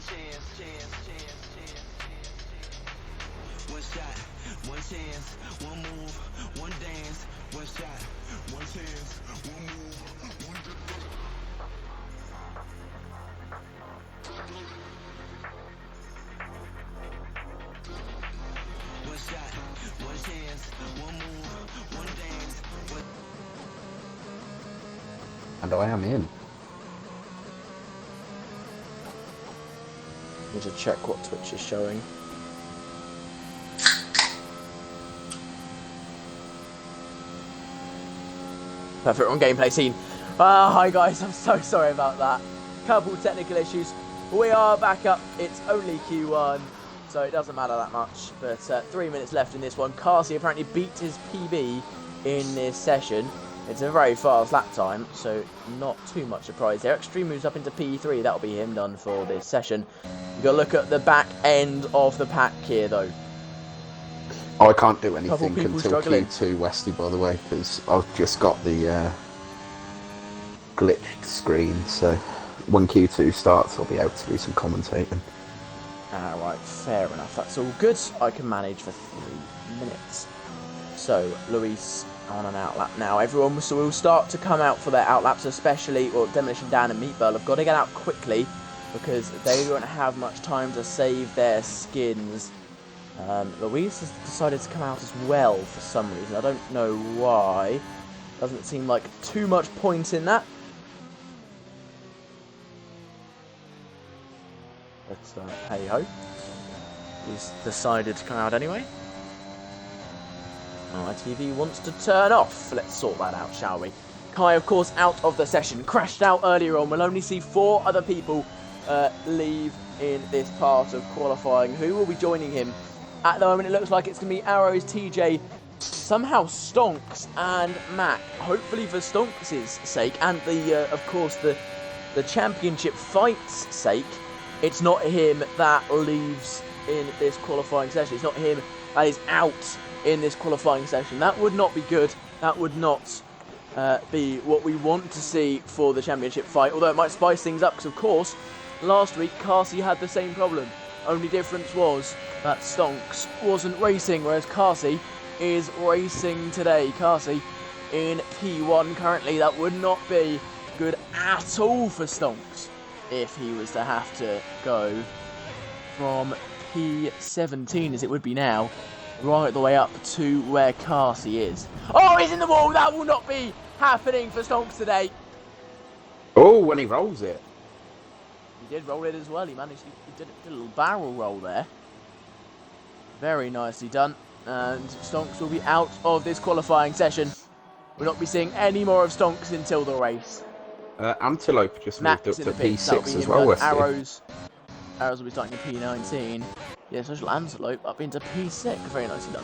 One shot, one chance, one move, one dance. One shot, one chance, one move, one dance. One shot, one chance, one move, one dance. And I am in. Need to check what Twitch is showing. Perfect, on gameplay scene. Hi guys, I'm so sorry about that. Couple technical issues. We are back up. It's only Q1, so it doesn't matter that much. But 3 minutes left in this one. Carsey apparently beat his PB in this session. It's a very fast lap time, so not too much surprise there. Extreme moves up into P3. That'll be him done for this session. You've got to look at the back end of the pack here, though. I can't do anything until struggling. Q2, Westy, by the way, because I've just got the glitched screen. So when Q2 starts, I'll be able to do some commentating. Alright, fair enough. That's all good. I can manage for 3 minutes. So, Luis on an out lap now. Everyone will start to come out for their out laps, especially, or Demolition Dan and Meatball have got to get out quickly because they don't have much time to save their skins. Luis has decided to come out as well for some reason. I don't know why. Doesn't seem like too much point in that. But hey ho. He's decided to come out anyway. My TV wants to turn off. Let's sort that out, shall we? Kai, of course, out of the session. Crashed out earlier on. We'll only see 4 other people leave in this part of qualifying. Who will be joining him? At the moment, it looks like it's going to be Arrows, TJ, somehow Stonks and Mac. Hopefully for Stonks' sake and the, of course, the championship fight's sake, it's not him that leaves in this qualifying session. It's not him that is out in this qualifying session. That would not be good. That would not be what we want to see for the championship fight, although it might spice things up because, of course, last week Carsey had the same problem. Only difference was that Stonks wasn't racing, whereas Carsey is racing today. Carsey in P1 currently. That would not be good at all for Stonks if he was to have to go from P17, as it would be now, right the way up to where Carsey is. Oh, he's in the wall! That will not be happening for Stonks today. Oh, when he rolls it. He did roll it as well. He managed to did a little barrel roll there. Very nicely done. And Stonks will be out of this qualifying session. We'll not be seeing any more of Stonks until the race. Antelope just moved up to P6 as well, Westy. Arrows will be starting in P19. Yeah, Social Antelope up into P6. Very nicely done.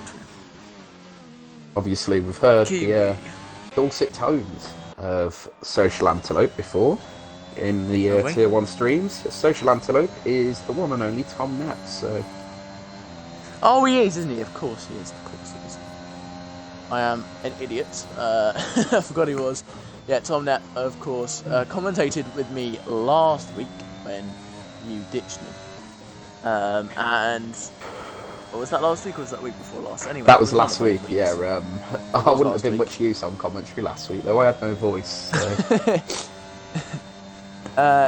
Obviously, we've heard the dulcet tones of Social Antelope before in the Tier 1 streams. Social Antelope is the one and only Tom Knapp, so... Oh, he is, isn't he? Of course he is. Of course he is. I am an idiot. I forgot he was. Yeah, Tom Knapp, of course, commentated with me last week when you ditched me. And... was that last week or was that week before last? Anyway, that was last week, yeah. I wouldn't have been much use on commentary last week, though. I had no voice. So.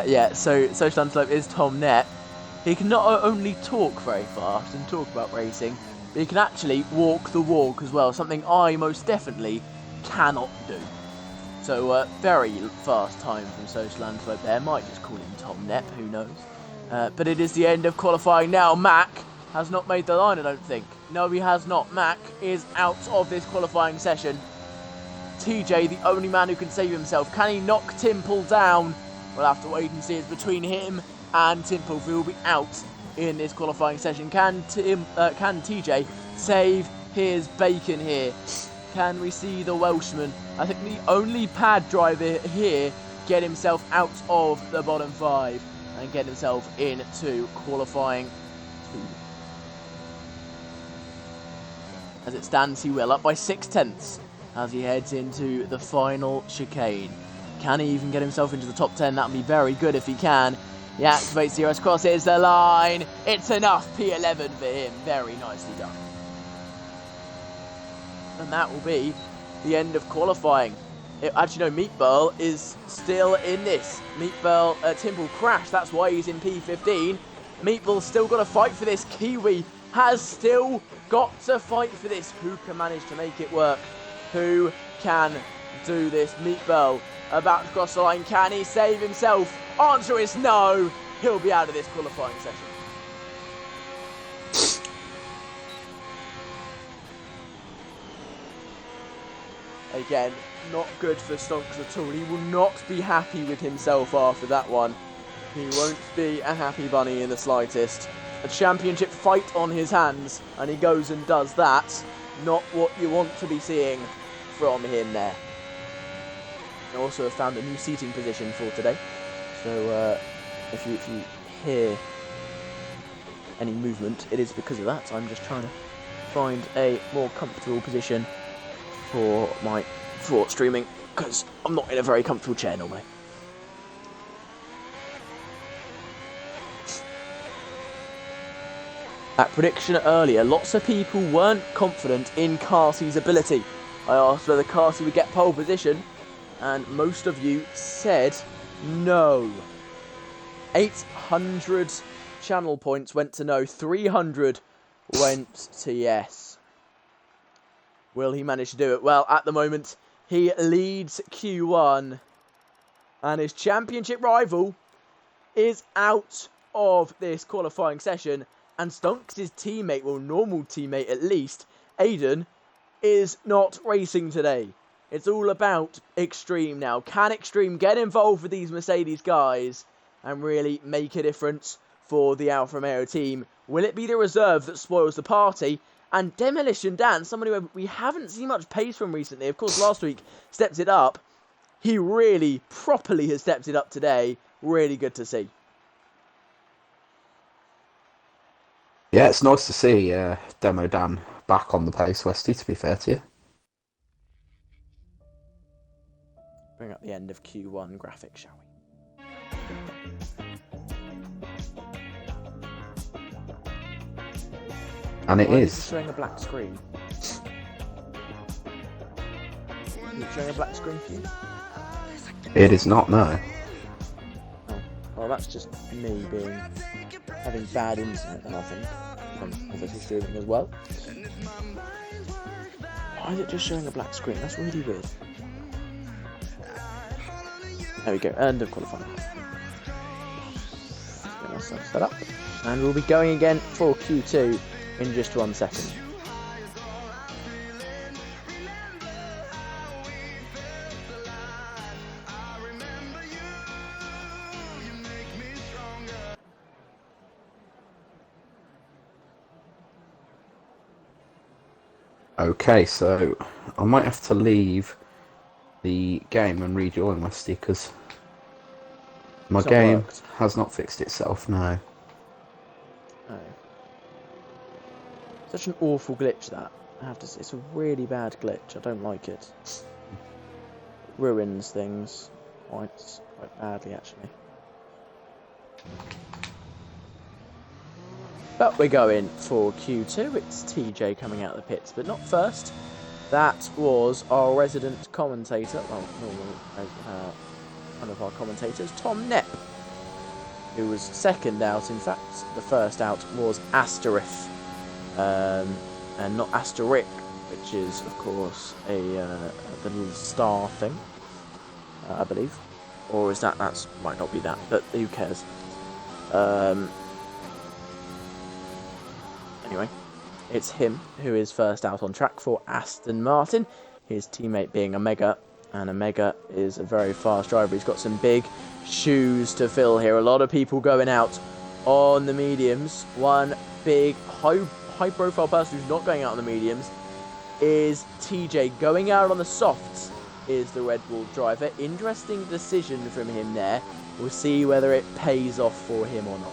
Yeah, so Social Antelope is Tom Knapp. He can not only talk very fast and talk about racing, but he can actually walk the walk as well, something I most definitely cannot do. So, very fast time from Social Antelope there. Might just call him Tom Knapp, who knows. But it is the end of qualifying now. Mac has not made the line, I don't think. No, he has not. Mac is out of this qualifying session. TJ, the only man who can save himself. Can he knock Timple down? We'll have to wait and see. It's between him and Timple, who will be out in this qualifying session. Can TJ save his bacon here? Can we see the Welshman? I think the only pad driver here get himself out of the bottom 5 and get himself into qualifying 2. As it stands, he will up by 0.6 as he heads into the final chicane. Can he even get himself into the top 10? That would be very good if he can. He activates DRS, crosses the line. It's enough. P11 for him. Very nicely done. And that will be the end of qualifying. Actually, no, Meatball is still in this. Meatball, Timble crashed. That's why he's in P15. Meatball's still got to fight for this. Kiwi has still got to fight for this. Who can manage to make it work? Who can do this? Meatball about to cross the line. Can he save himself? Answer is no. He'll be out of this qualifying session. Again, not good for Stonks at all. He will not be happy with himself after that one. He won't be a happy bunny in the slightest. A championship fight on his hands, and he goes and does that. Not what you want to be seeing from him there. I also have found a new seating position for today. So if you hear any movement, it is because of that. I'm just trying to find a more comfortable position for streaming, because I'm not in a very comfortable chair normally. At prediction earlier, lots of people weren't confident in Carsey's ability. I asked whether Carsey would get pole position, and most of you said no. 800 channel points went to no, 300 went to yes. Will he manage to do it? Well, at the moment, he leads Q1. And his championship rival is out of this qualifying session. And Stonks' teammate, well, normal teammate at least, Aiden, is not racing today. It's all about Extreme now. Can Extreme get involved with these Mercedes guys and really make a difference for the Alfa Romeo team? Will it be the reserve that spoils the party? And Demolition Dan, somebody who we haven't seen much pace from recently. Of course, last week stepped it up. He really, properly has stepped it up today. Really good to see. Yeah, it's nice to see Demo Dan back on the pace, Westy, to be fair to you. Bring up the end of Q1 graphic, shall we? And it Why is. Is it showing a black screen? Is it showing a black screen for you? It is not, no. Oh, well, that's just me having bad internet, then I think. I'm obviously streaming as well. Why is it just showing a black screen? That's really weird. There we go, end of qualifying. Get myself set up. And we'll be going again for Q2 in just 1 second. Okay, so I might have to leave the game and rejoin Westy because my game has not fixed itself now. Oh. Such an awful glitch that. I have to say, it's a really bad glitch. I don't like it. Ruins things quite badly, actually. But we're going for Q2. It's TJ coming out of the pits, but not first. That was our resident commentator, well, normal, one of our commentators, Tom Knepp, who was second out. In fact, the first out was Asterith, and not Asterisk, which is, of course, the little star thing, I believe. Or is that might not be that, but who cares? Anyway, it's him who is first out on track for Aston Martin, his teammate being Omega, and Omega is a very fast driver. He's got some big shoes to fill here. A lot of people going out on the mediums. One big high-profile person who's not going out on the mediums is TJ. Going out on the softs is the Red Bull driver. Interesting decision from him there. We'll see whether it pays off for him or not.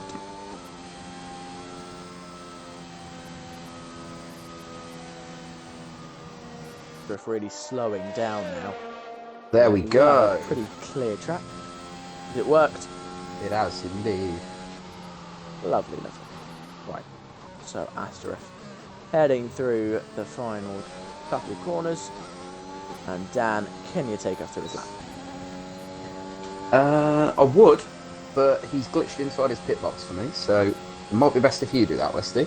Really slowing down now. There we go. Pretty clear track. It worked. It has indeed. Lovely, lovely. Right, so Asterif heading through the final couple of corners. And Dan, can you take us through his lap? I would, but he's glitched inside his pit box for me, so it might be best if you do that, Westy.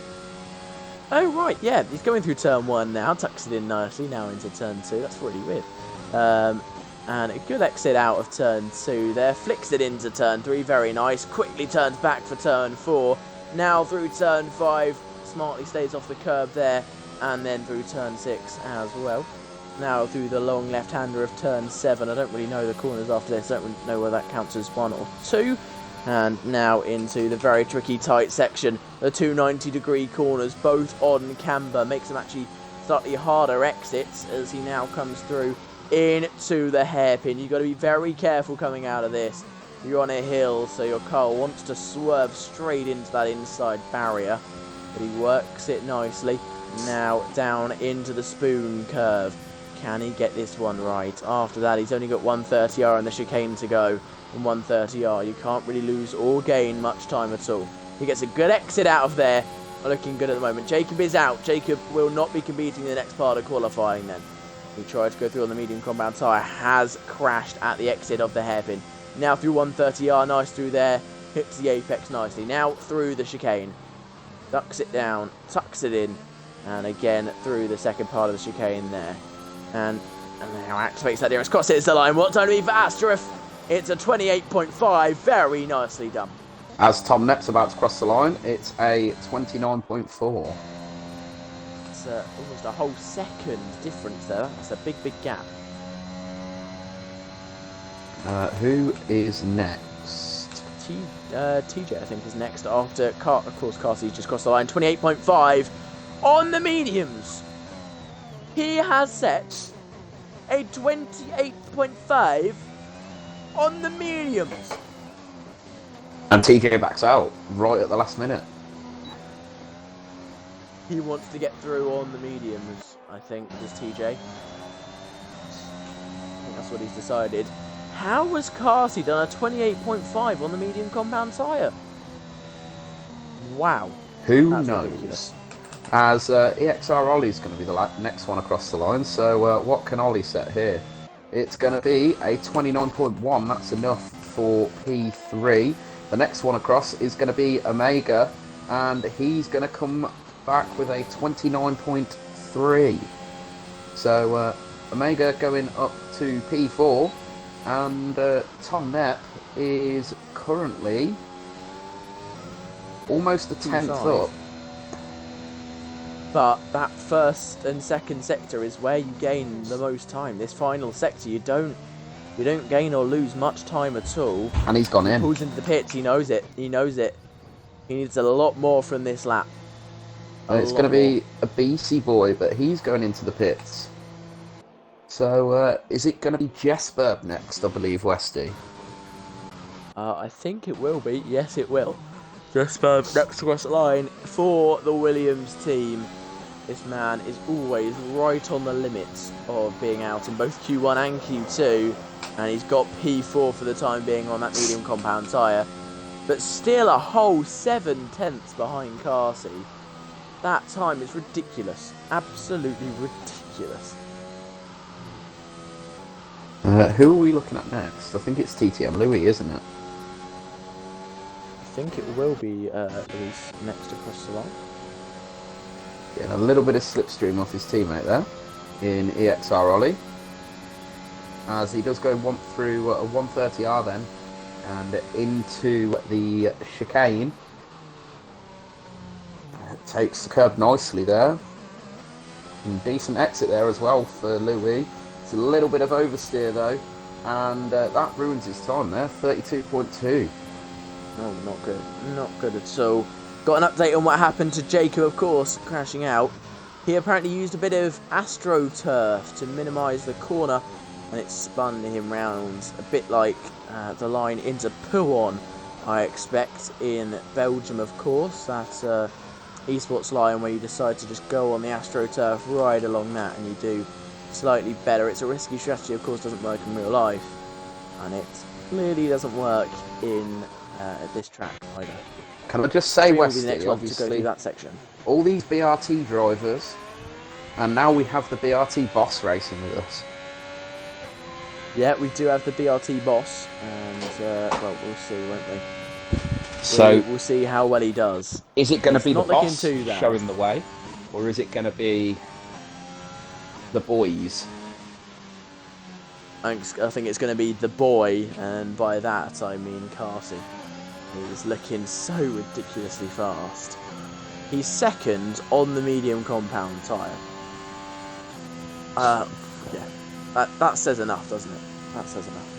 Oh, right, yeah, he's going through turn 1 now, tucks it in nicely, now into turn 2, that's really weird. And a good exit out of turn 2 there, flicks it into turn 3, very nice, quickly turns back for turn 4, now through turn 5, smartly stays off the curb there, and then through turn 6 as well. Now through the long left-hander of turn 7, I don't really know the corners after this, I don't really know whether that counts as 1 or 2. And now into the very tricky tight section, the 290-degree corners, both on camber, makes them actually slightly harder exits as he now comes through into the hairpin. You've got to be very careful coming out of this. You're on a hill, so your car wants to swerve straight into that inside barrier, but he works it nicely. Now down into the spoon curve. Can he get this one right? After that, he's only got 130R and the chicane to go. And 130R, you can't really lose or gain much time at all. He gets a good exit out of there. Looking good at the moment. Jacob is out. Jacob will not be competing in the next part of qualifying then. He tried to go through on the medium compound tyre. Has crashed at the exit of the hairpin. Now through 130R, nice through there. Hits the apex nicely. Now through the chicane. Ducks it down. Tucks it in. And again through the second part of the chicane there. And now activates that nearest cross, hits the line. What time to be for Asterif? It's a 28.5, very nicely done. As Tom Nepp's about to cross the line, it's a 29.4. It's almost a whole second difference there. That's a big, big gap. Who is next? TJ, I think, is next after, of course, Carsey's just crossed the line. 28.5 on the mediums. He has set a 28.5 on the mediums. And TJ backs out right at the last minute. He wants to get through on the mediums, I think, does TJ. I think that's what he's decided. How has Carsey done a 28.5 on the medium compound tyre? Wow. Who That's knows? ridiculous. As EXR Ollie's going to be the next one across the line, so what can Ollie set here? It's going to be a 29.1, that's enough for P3. The next one across is going to be Omega, and he's going to come back with a 29.3. So Omega going up to P4, and Tom Nepp is currently almost a 10th up. But that first and second sector is where you gain the most time. This final sector, you don't gain or lose much time at all. And he's gone in. He pulls into the pits. He knows it. He knows it. He needs a lot more from this lap. It's going to be a BC boy, but he's going into the pits. So is it going to be Jesper next? I believe, Westy. I think it will be. Yes, it will. Jesper next across the line for the Williams team. This man is always right on the limits of being out in both Q1 and Q2, and he's got P4 for the time being on that medium compound tyre, but still a whole 7/10 behind Carsey. That time is ridiculous, absolutely ridiculous. Who are we looking at next? I think it's TTM Louis, isn't it? I think it will be Louis next across the line. Getting a little bit of slipstream off his teammate there in EXR Ollie, as he does go through a 130R then, and into the chicane. Takes the curb nicely there. And decent exit there as well for Louis. It's a little bit of oversteer though, and that ruins his time there, 32.2. Oh, not good. Not good at all. Got an update on what happened to Jacob, of course, crashing out. He apparently used a bit of AstroTurf to minimise the corner, and it spun him round a bit like the line into Pouon, I expect, in Belgium, of course. That esports line where you decide to just go on the AstroTurf right along that, and you do slightly better. It's a risky strategy, of course, doesn't work in real life, and it clearly doesn't work in at this track either. Can I just say, Extreme will be the Westy, next one to go through obviously, that section. all these BRT drivers, and now we have the BRT boss racing with us. Yeah, we do have the BRT boss, and well, we'll see, won't we? So we'll see how well he does. is it going to be the not looking boss too bad. showing the way, or is it going to be the boys? I think it's going to be the boy, and by that I mean Carty. He's looking so ridiculously fast. He's second on the medium compound tyre. Yeah, that says enough, doesn't it? That says enough.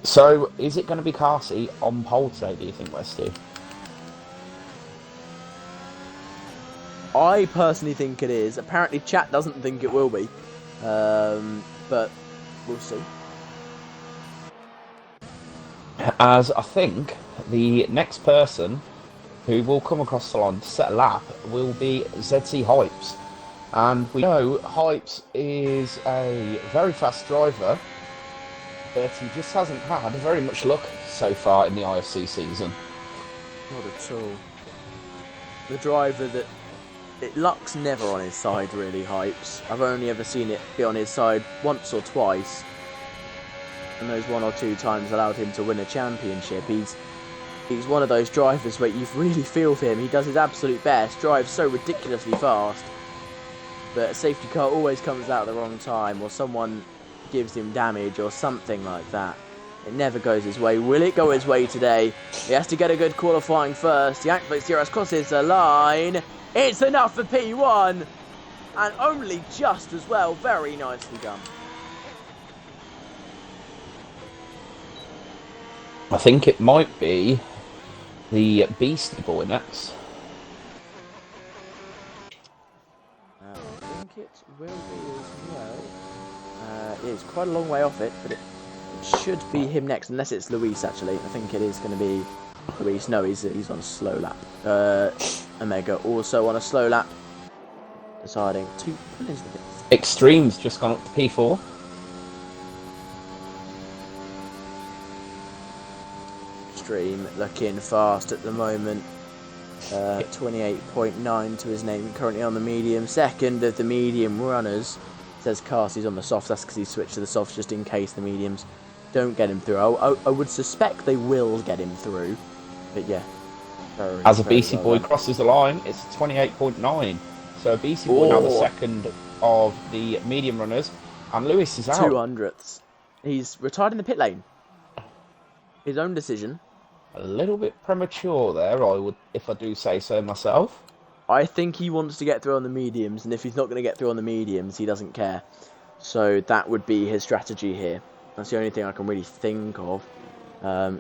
So is it going to be Carty on pole today, do you think, Westy? I personally think it is. Apparently chat doesn't think it will be. But we'll see. As I think the next person who will come across the line to set a lap will be ZC Hypes. And we know Hypes is a very fast driver, but he just hasn't had very much luck so far in the IFC season. Not at all. The driver that... luck's never on his side, really, Hypes. I've only ever seen it be on his side once or twice. And those 1 or 2 times allowed him to win a championship. He's one of those drivers where you really feel for him. He does his absolute best, drives so ridiculously fast, but a safety car always comes out at the wrong time, or someone gives him damage or something like that. It never goes his way. Will it go his way today? He has to get a good qualifying first. He activates DRS, crosses the line. It's enough for P1, and only just as well. Very nicely done. I think it might be the Beastie Boy next. I think it will be as well. It's quite a long way off it, but it should be him next, unless it's Luis, actually. I think it is going to be Luis. No, he's on a slow lap. Omega also on a slow lap, deciding to pull into the pits. Extreme's just gone up to P4. Extreme looking fast at the moment. 28.9 to his name, currently on the medium. Second of the medium runners. Says Carty's on the softs. That's because he switched to the softs just in case the mediums don't get him through. I would suspect they will get him through, but yeah. As a BC Boy crosses the line, it's 28.9. So BC Boy now the second of the medium runners, and Lewis is out. 200ths. He's retired in the pit lane. His own decision. A little bit premature there, if I do say so myself. I think he wants to get through on the mediums, and if he's not going to get through on the mediums, he doesn't care. So that would be his strategy here. That's the only thing I can really think of.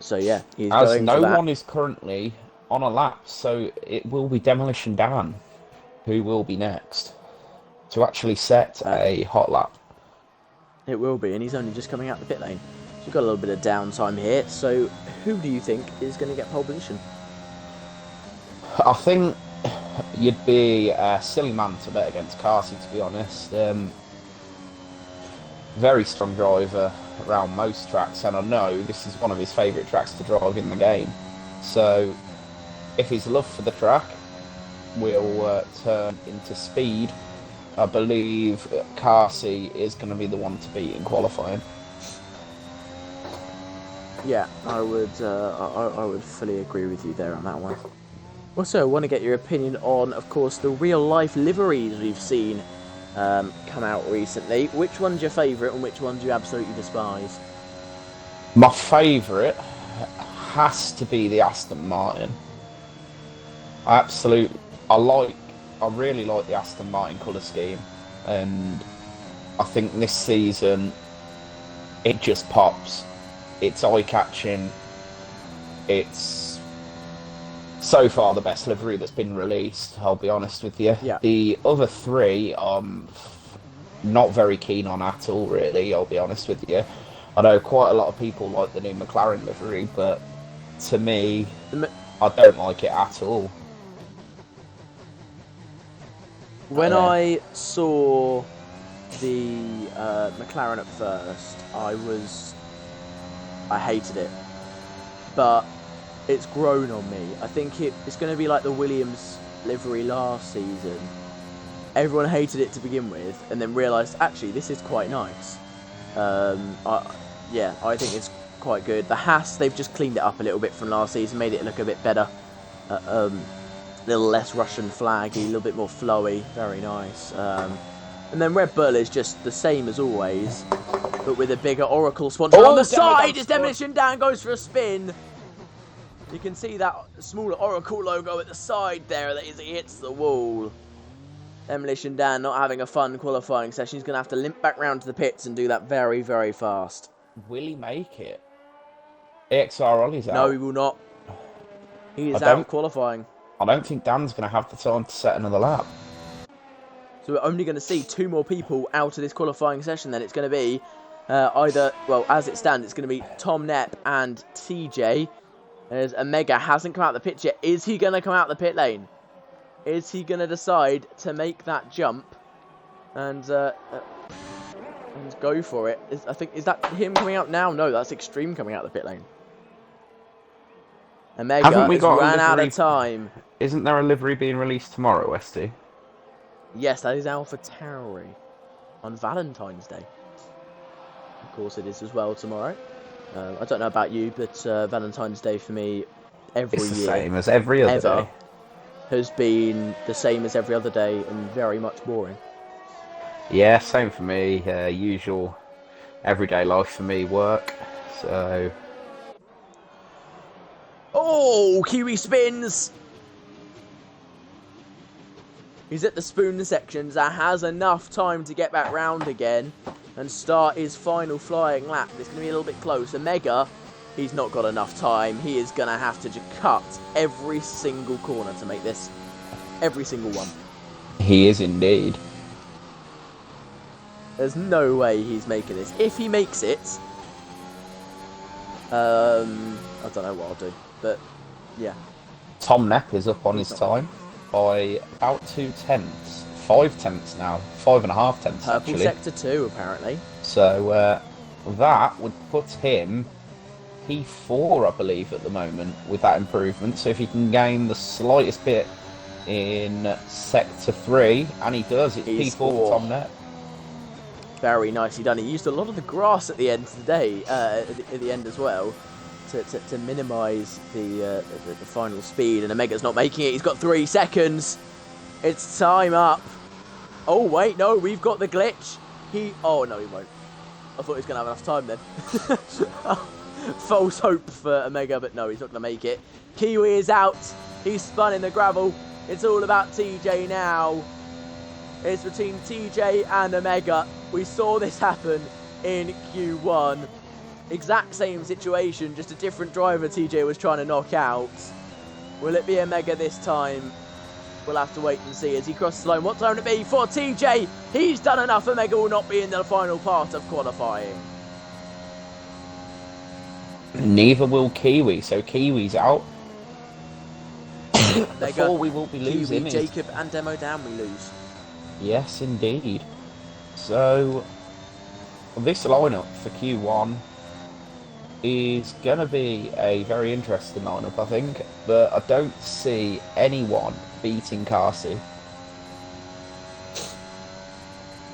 So yeah, he's as going no for that. one is currently on a lap, so it will be Demolition Dan who will be next to actually set a hot lap. It will be, and he's only just coming out the pit lane. So we've got a little bit of downtime here. So who do you think is going to get pole position? I think you'd be a silly man to bet against Carty, to be honest. Very strong driver around most tracks, and I know this is one of his favourite tracks to drive in the game. So if his love for the track will turn into speed, I believe Carty is going to be the one to beat in qualifying. Yeah, I would fully agree with you there on that one. Also, I want to get your opinion on, of course, the real-life liveries we've seen come out recently. Which one's your favourite and which one do you absolutely despise? My favourite has to be the Aston Martin. I really like the Aston Martin colour scheme, and I think this season it just pops. It's eye-catching. It's so far the best livery that's been released, I'll be honest with you. Yeah. The other three I'm not very keen on at all, really, I'll be honest with you. I know quite a lot of people like the new McLaren livery, but to me, I don't like it at all. When I saw the McLaren at first, I was I hated it. But it's grown on me. I think it's going to be like the Williams livery last season. Everyone hated it to begin with, and then realised, actually, this is quite nice. I think it's quite good. The Haas, they've just cleaned it up a little bit from last season, made it look a bit better. A little less Russian flaggy, a little bit more flowy, very nice. And then Red Bull is just the same as always, but with a bigger Oracle sponsor on the side. His Demolition Dan goes for a spin. You can see that smaller Oracle logo at the side there that he hits the wall. Demolition Dan not having a fun qualifying session. He's going to have to limp back round to the pits and do that very, very fast. Will he make it? AXR Ollie's out. No, he will not. He is out of qualifying. I don't think Dan's going to have the time to set another lap. So we're only going to see 2 more people out of this qualifying session. Then it's going to be either, well, as it stands, it's going to be Tom Knepp and TJ. There's Omega, hasn't come out the pit yet. Is he going to come out the pit lane? Is he going to decide to make that jump and go for it? Is that him coming out now? No, that's Extreme coming out the pit lane. Omega has ran out of time. Isn't there a livery being released tomorrow, ST? Yes, that is Alpha Tauri on Valentine's Day. Of course it is as well tomorrow. I don't know about you, but Valentine's Day for me every year. It's the same as every other day. Has been the same as every other day and very much boring. Yeah, same for me. Usual everyday life for me, work. So. Oh, Kiwi spins! He's at the spoon sections. Has enough time to get back round again and start his final flying lap. It's going to be a little bit close. Omega, he's not got enough time. He is going to have to cut every single corner to make this. Every single one. He is indeed. There's no way he's making this. If he makes it, I don't know what I'll do. But, yeah. Tom Knepp is up on his time by about 2/10. 5/10 now. 5.5 tenths, Purple actually. Sector 2, apparently. So, that would put him P4, I believe, at the moment, with that improvement. So if he can gain the slightest bit in Sector 3, and he does, it's P4 for Tom Knepp. Very nicely done. He used a lot of the grass at the end of the day, at the end as well, to minimise the final speed. And Omega's not making it. He's got 3 seconds. It's time up. Oh, wait, no, we've got the glitch. Oh, no, he won't. I thought he was going to have enough time then. False hope for Omega, but no, he's not going to make it. Kiwi is out. He's spun in the gravel. It's all about TJ now. It's between TJ and Omega. We saw this happen in Q1. Exact same situation, just a different driver TJ was trying to knock out. Will it be Omega this time? We'll have to wait and see as he crosses the line. What time will it be for TJ? He's done enough. Omega will not be in the final part of qualifying. Neither will Kiwi, so Kiwi's out. Before we will be losing Kiwi, Jacob and Demo Dan we lose. Yes, indeed. So, this lineup for Q1 is going to be a very interesting lineup, I think. But I don't see anyone beating Carsey.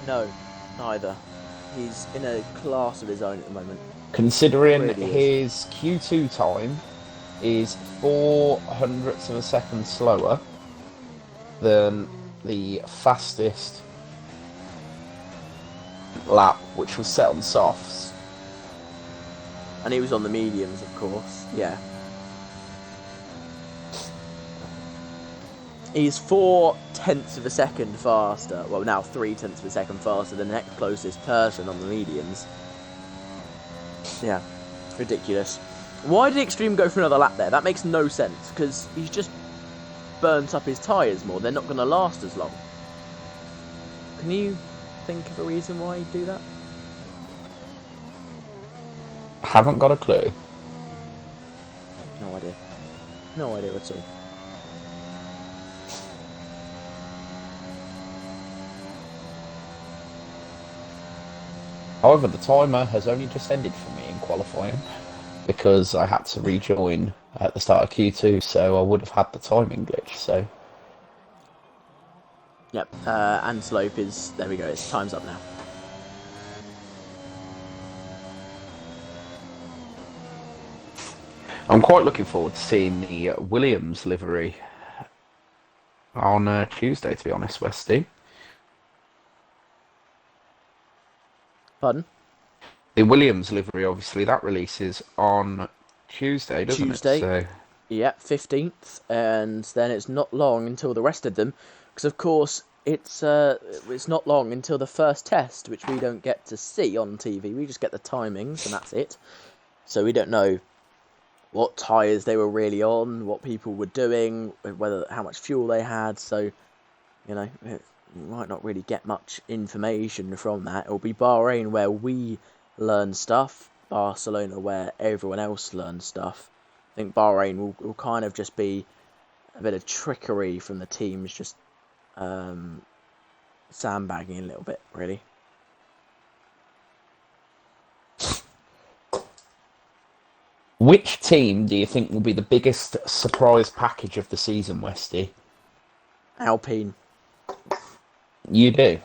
No, neither. He's in a class of his own at the moment. Considering Really his Q2 time is 0.04 of a second slower than the fastest lap, which was set on softs. And he was on the mediums, of course. Yeah. He's 0.4 of a second faster. Well, now 0.3 of a second faster than the next closest person on the mediums. Yeah, ridiculous. Why did Extreme go for another lap there? That makes no sense, because he's just burnt up his tyres more. They're not going to last as long. Can you think of a reason why he'd do that? Haven't got a clue. No idea. No idea at all. However, the timer has only just ended for me in qualifying. because I had to rejoin at the start of Q2, so I would have had the timing glitch. So Yep, Antelope is... There we go, it's time's up now. I'm quite looking forward to seeing the Williams livery on Tuesday, to be honest, Westy. Pardon? The Williams livery, obviously, that releases on Tuesday, doesn't Tuesday. it? So Yeah, 15th, and then it's not long until the rest of them, because of course it's not long until the first test, which we don't get to see on TV. We just get the timings, and that's it. So we don't know what tyres they were really on, what people were doing, how much fuel they had. So, you know, you might not really get much information from that. It'll be Bahrain where we learn stuff, Barcelona where everyone else learns stuff. I think Bahrain will kind of just be a bit of trickery from the teams, just sandbagging a little bit, really. which team do you think will be the biggest surprise package of the season, Westy? Alpine. You do?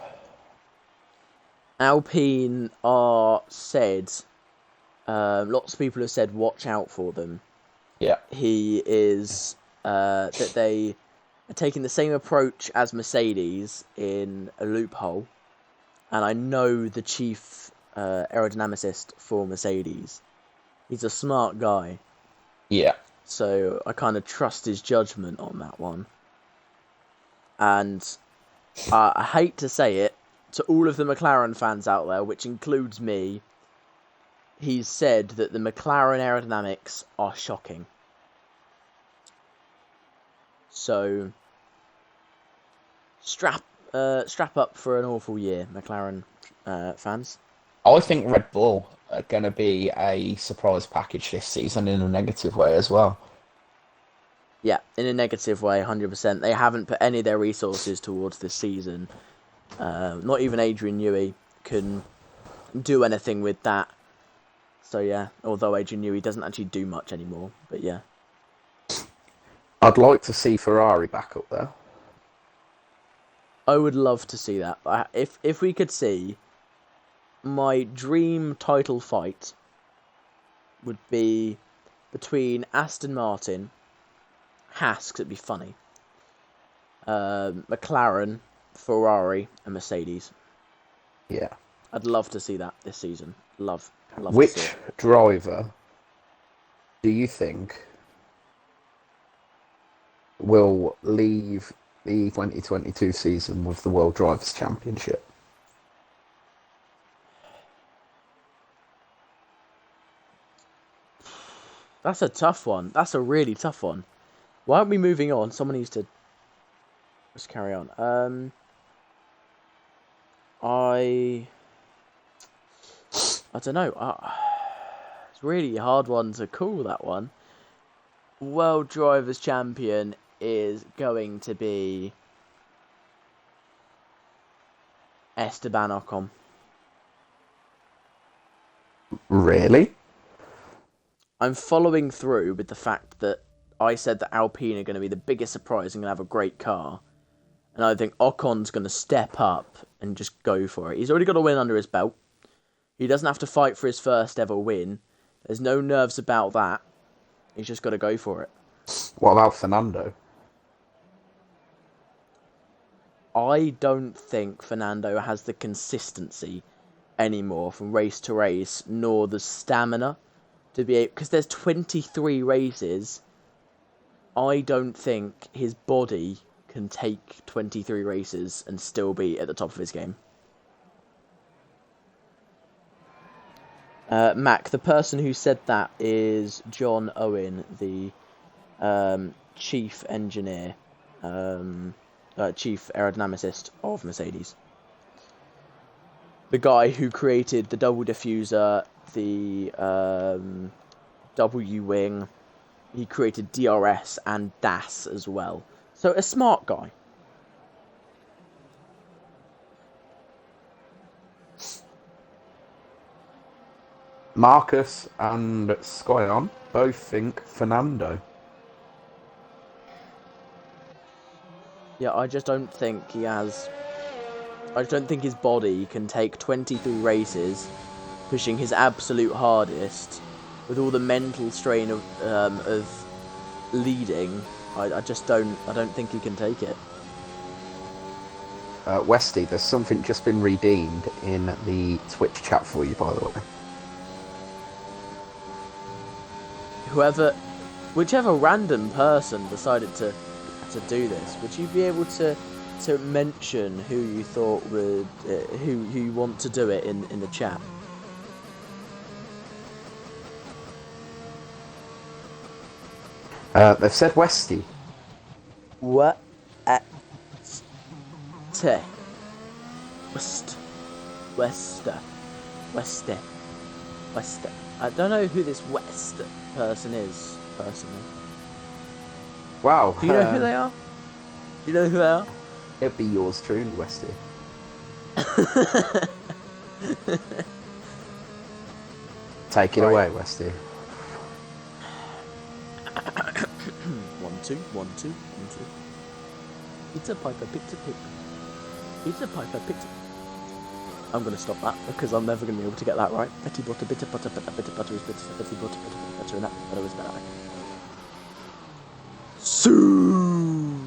Alpine are said, lots of people have said watch out for them. Yeah. He is, that they are taking the same approach as Mercedes in a loophole. And I know the chief aerodynamicist for Mercedes. He's a smart guy. Yeah. So I kind of trust his judgment on that one. And I hate to say it, to all of the McLaren fans out there, which includes me, he's said that the McLaren aerodynamics are shocking. So strap up for an awful year, McLaren fans. I think Red Bull are going to be a surprise package this season in a negative way as well. Yeah, in a negative way, 100%. They haven't put any of their resources towards this season. Not even Adrian Newey can do anything with that. So yeah, although Adrian Newey doesn't actually do much anymore, but yeah. I'd like to see Ferrari back up there. I would love to see that. If we could see, my dream title fight would be between Aston Martin, Haas, 'cause it'd be funny, McLaren, Ferrari, and Mercedes. Yeah. I'd love to see that this season. Love to see Which it. driver do you think will leave the 2022 season with the World Drivers' Championship? That's a tough one. That's a really tough one. Why aren't we moving on? Someone needs to just carry on. I don't know. It's really a hard one to call, that one. World Drivers' Champion is going to be Esteban Ocon. Really? I'm following through with the fact that I said that Alpine are going to be the biggest surprise and going to have a great car. And I think Ocon's going to step up and just go for it. He's already got a win under his belt. He doesn't have to fight for his first ever win. There's no nerves about that. He's just got to go for it. What about Fernando? I don't think Fernando has the consistency anymore from race to race, nor the stamina to be able... Because there's 23 races. I don't think his body can take 23 races and still be at the top of his game. Mac, the person who said that is John Owen, the chief engineer, chief aerodynamicist of Mercedes. The guy who created the double diffuser, the W-wing. He created DRS and DAS as well. So a smart guy. Marcus and Skyon both think Fernando. Yeah, I just don't think he has. I just don't think his body can take 23 races, pushing his absolute hardest, with all the mental strain of leading. I just don't. I don't think he can take it. Westy, there's something just been redeemed in the Twitch chat for you, by the way. Whichever random person decided to do this, would you be able to mention who you thought would who you want to do it in the chat? They've said Westy. What? Wester. I don't know who this West person is, personally. Wow. Do you know who they are? Do you know who they are? It'd be yours truly, Westy. Take it away, Westy. 1 2 1 2 1 2. Pizza Piper, pizza pig. Pizza Piper, pizza. I'm going to stop that because I'm never going to be able to get that right. Betty butter, bitter butter, bitter butter is bitter, Betty butter, bitter, and that butter is better. Sue.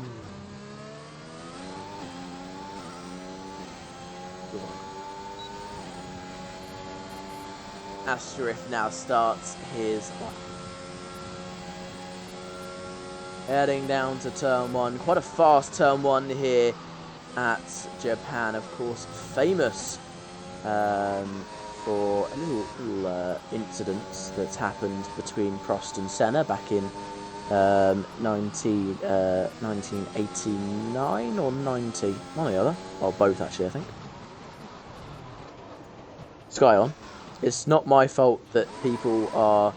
Asterisk now starts his heading down to turn 1. Quite a fast turn 1 here at Japan, of course, famous for a little incident that's happened between Prost and Senna back in 1989 or 90, one or the other. Well, both actually, I think. Skyon, it's not my fault that people are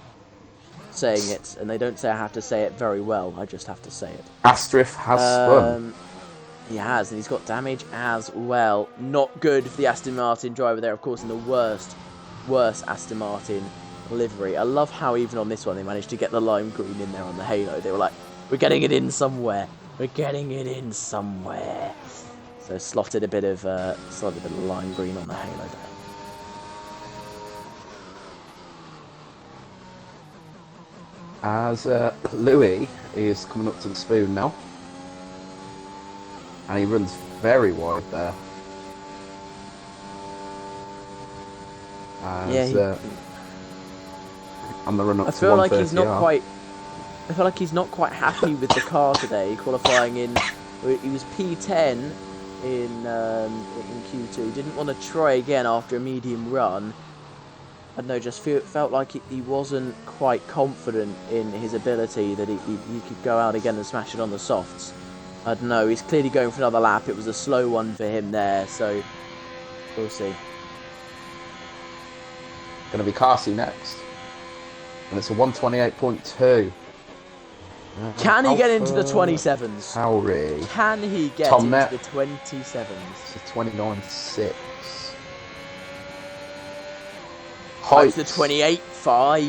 saying it, and they don't say I have to say it very well. I just have to say it. Astriff has spun. He has, and he's got damage as well. Not good for the Aston Martin driver there, of course, in the worst Aston Martin livery. I love how even on this one they managed to get the lime green in there on the halo. They were like, we're getting it in somewhere. We're getting it in somewhere. So slotted a bit of lime green on the halo there. As Louis is coming up to the spoon now. And he runs very wide there. As, on the run up I to feel like he's 130R. I feel like he's not quite happy with the car today. Qualifying in, he was P10 in Q2. Didn't want to try again after a medium run. I don't know, just felt like he wasn't quite confident in his ability that he could go out again and smash it on the softs. I don't know, he's clearly going for another lap. It was a slow one for him there, so we'll see. Going to be Carsey next. And it's a 128.2. Can he get into the 27s? Howry. Can he get Tom into Net. the 27s? It's a 29.6. Hypes the 28.5.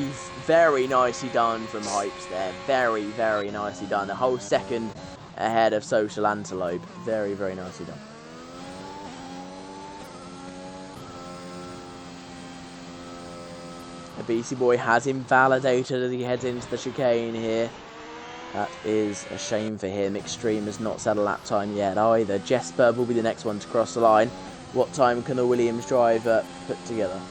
Very nicely done from Hypes there. Very, very nicely done. A whole second ahead of Social Antelope. Very, very nicely done. The BC Boy has invalidated as he heads into the chicane here. That is a shame for him. Extreme has not set a lap time yet either. Jesper will be the next one to cross the line. What time can the Williams driver put together?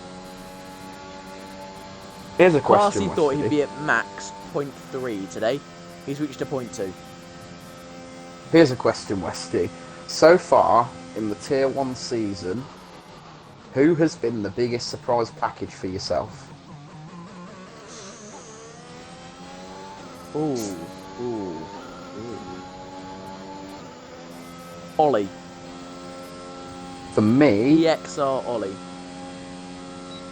Here's a question. Classy thought he'd be at max 0.3 today. He's reached a 0.2. Here's a question, Westy. So far in the Tier 1 season, who has been the biggest surprise package for yourself? Ooh. Ollie. For me, EXR Ollie.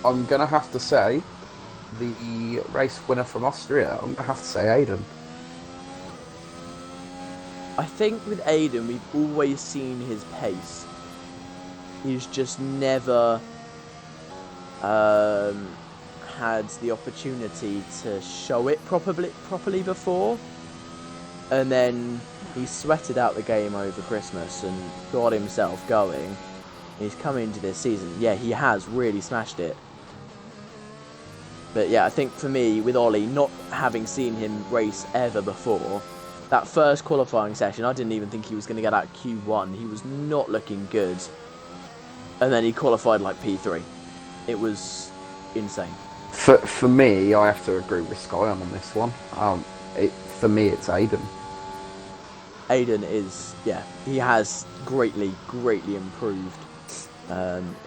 I'm going to have to say the race winner from Austria. I'm going to have to say Aiden. I think with Aiden, we've always seen his pace. He's just never had the opportunity to show it properly before, and then he sweated out the game over Christmas and got himself going. He's come into this season. Yeah, he has really smashed it. But yeah, I think for me, with Ollie, not having seen him race ever before, that first qualifying session, I didn't even think he was going to get out Q1. He was not looking good. And then he qualified like P3. It was insane. For me, I have to agree with Skyon on this one. For me, it's Aiden. Aiden is, yeah, he has greatly improved.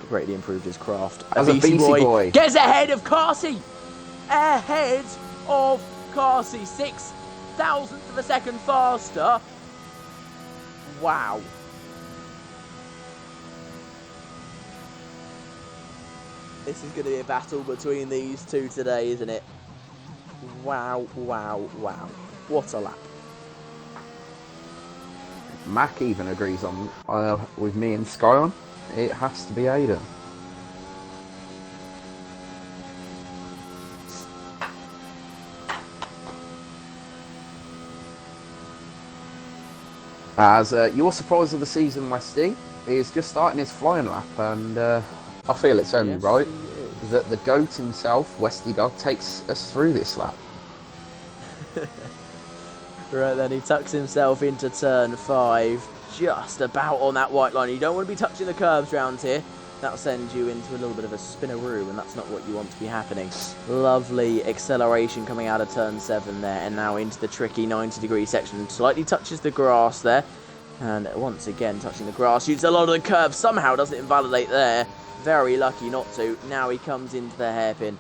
Greatly improved his craft. As a BC boy. Gets ahead of Carsey! Ahead of Carsey. 0.006 of a second faster. Wow. This is going to be a battle between these two today, isn't it? Wow. What a lap. Mac even agrees on with me and Skyon. It has to be Aiden. As your surprise of the season, Westy, is just starting his flying lap, and I feel it's only right that the GOAT himself, Westy Dog, takes us through this lap. Right then, he tucks himself into turn 5, just about on that white line. You don't want to be touching the curbs round here. That'll send you into a little bit of a spinneroo, and that's not what you want to be happening. Lovely acceleration coming out of turn 7 there, and now into the tricky 90-degree section. Slightly touches the grass there, and once again touching the grass. Shoots a lot of the curve, somehow doesn't invalidate there. Very lucky not to. Now he comes into the hairpin.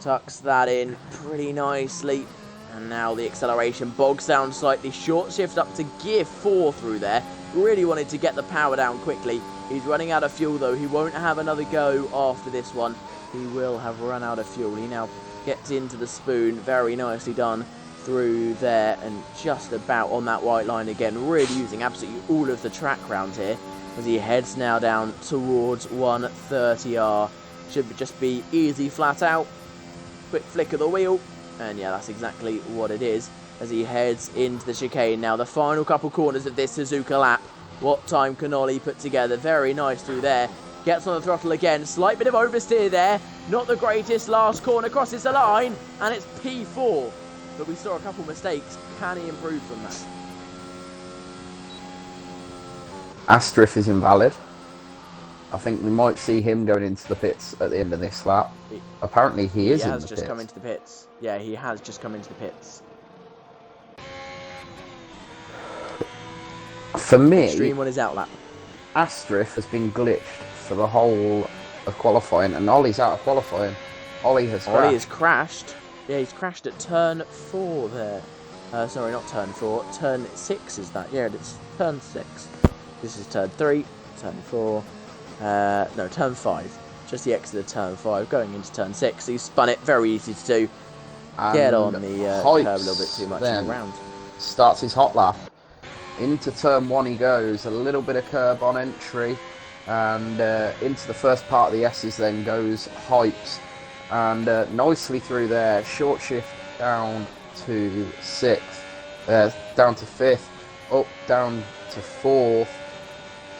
Tucks that in pretty nicely. And now the acceleration bogs down slightly. Short shift up to gear 4 through there. Really wanted to get the power down quickly. He's running out of fuel though. He won't have another go after this one. He will have run out of fuel. He now gets into the spoon. Very nicely done through there. And just about on that white line again. Really using absolutely all of the track round here. As he heads now down towards 130R. Should just be easy flat out. Quick flick of the wheel. And yeah, that's exactly what it is as he heads into the chicane. Now, the final couple corners of this Suzuka lap. What time can Ollie put together? Very nice through there. Gets on the throttle again. Slight bit of oversteer there. Not the greatest. Last corner crosses the line. And it's P4. But we saw a couple mistakes. Can he improve from that? Astriff is invalid. I think we might see him going into the pits at the end of this lap. Apparently he is in the pits. He has just come into the pits. Yeah, he has just come into the pits. For me, Extreme on his out lap. Astriff has been glitched for the whole of qualifying, and Ollie's out of qualifying. Ollie has crashed. Yeah, he's crashed at turn 4 there. Sorry, not turn 4. Turn 6 is that. Yeah, it's turn 6. This is turn 3, turn 4. No, turn 5. Just the exit of turn 5, going into turn 6. So he spun it, very easy to do. Get on the curb a little bit too much in the round. Starts his hot lap. Into turn 1 he goes. A little bit of curb on entry. And into the first part of the S's then goes Hypes. And nicely through there. Short shift down to 6th. Down to 5th. Up, down to 4th.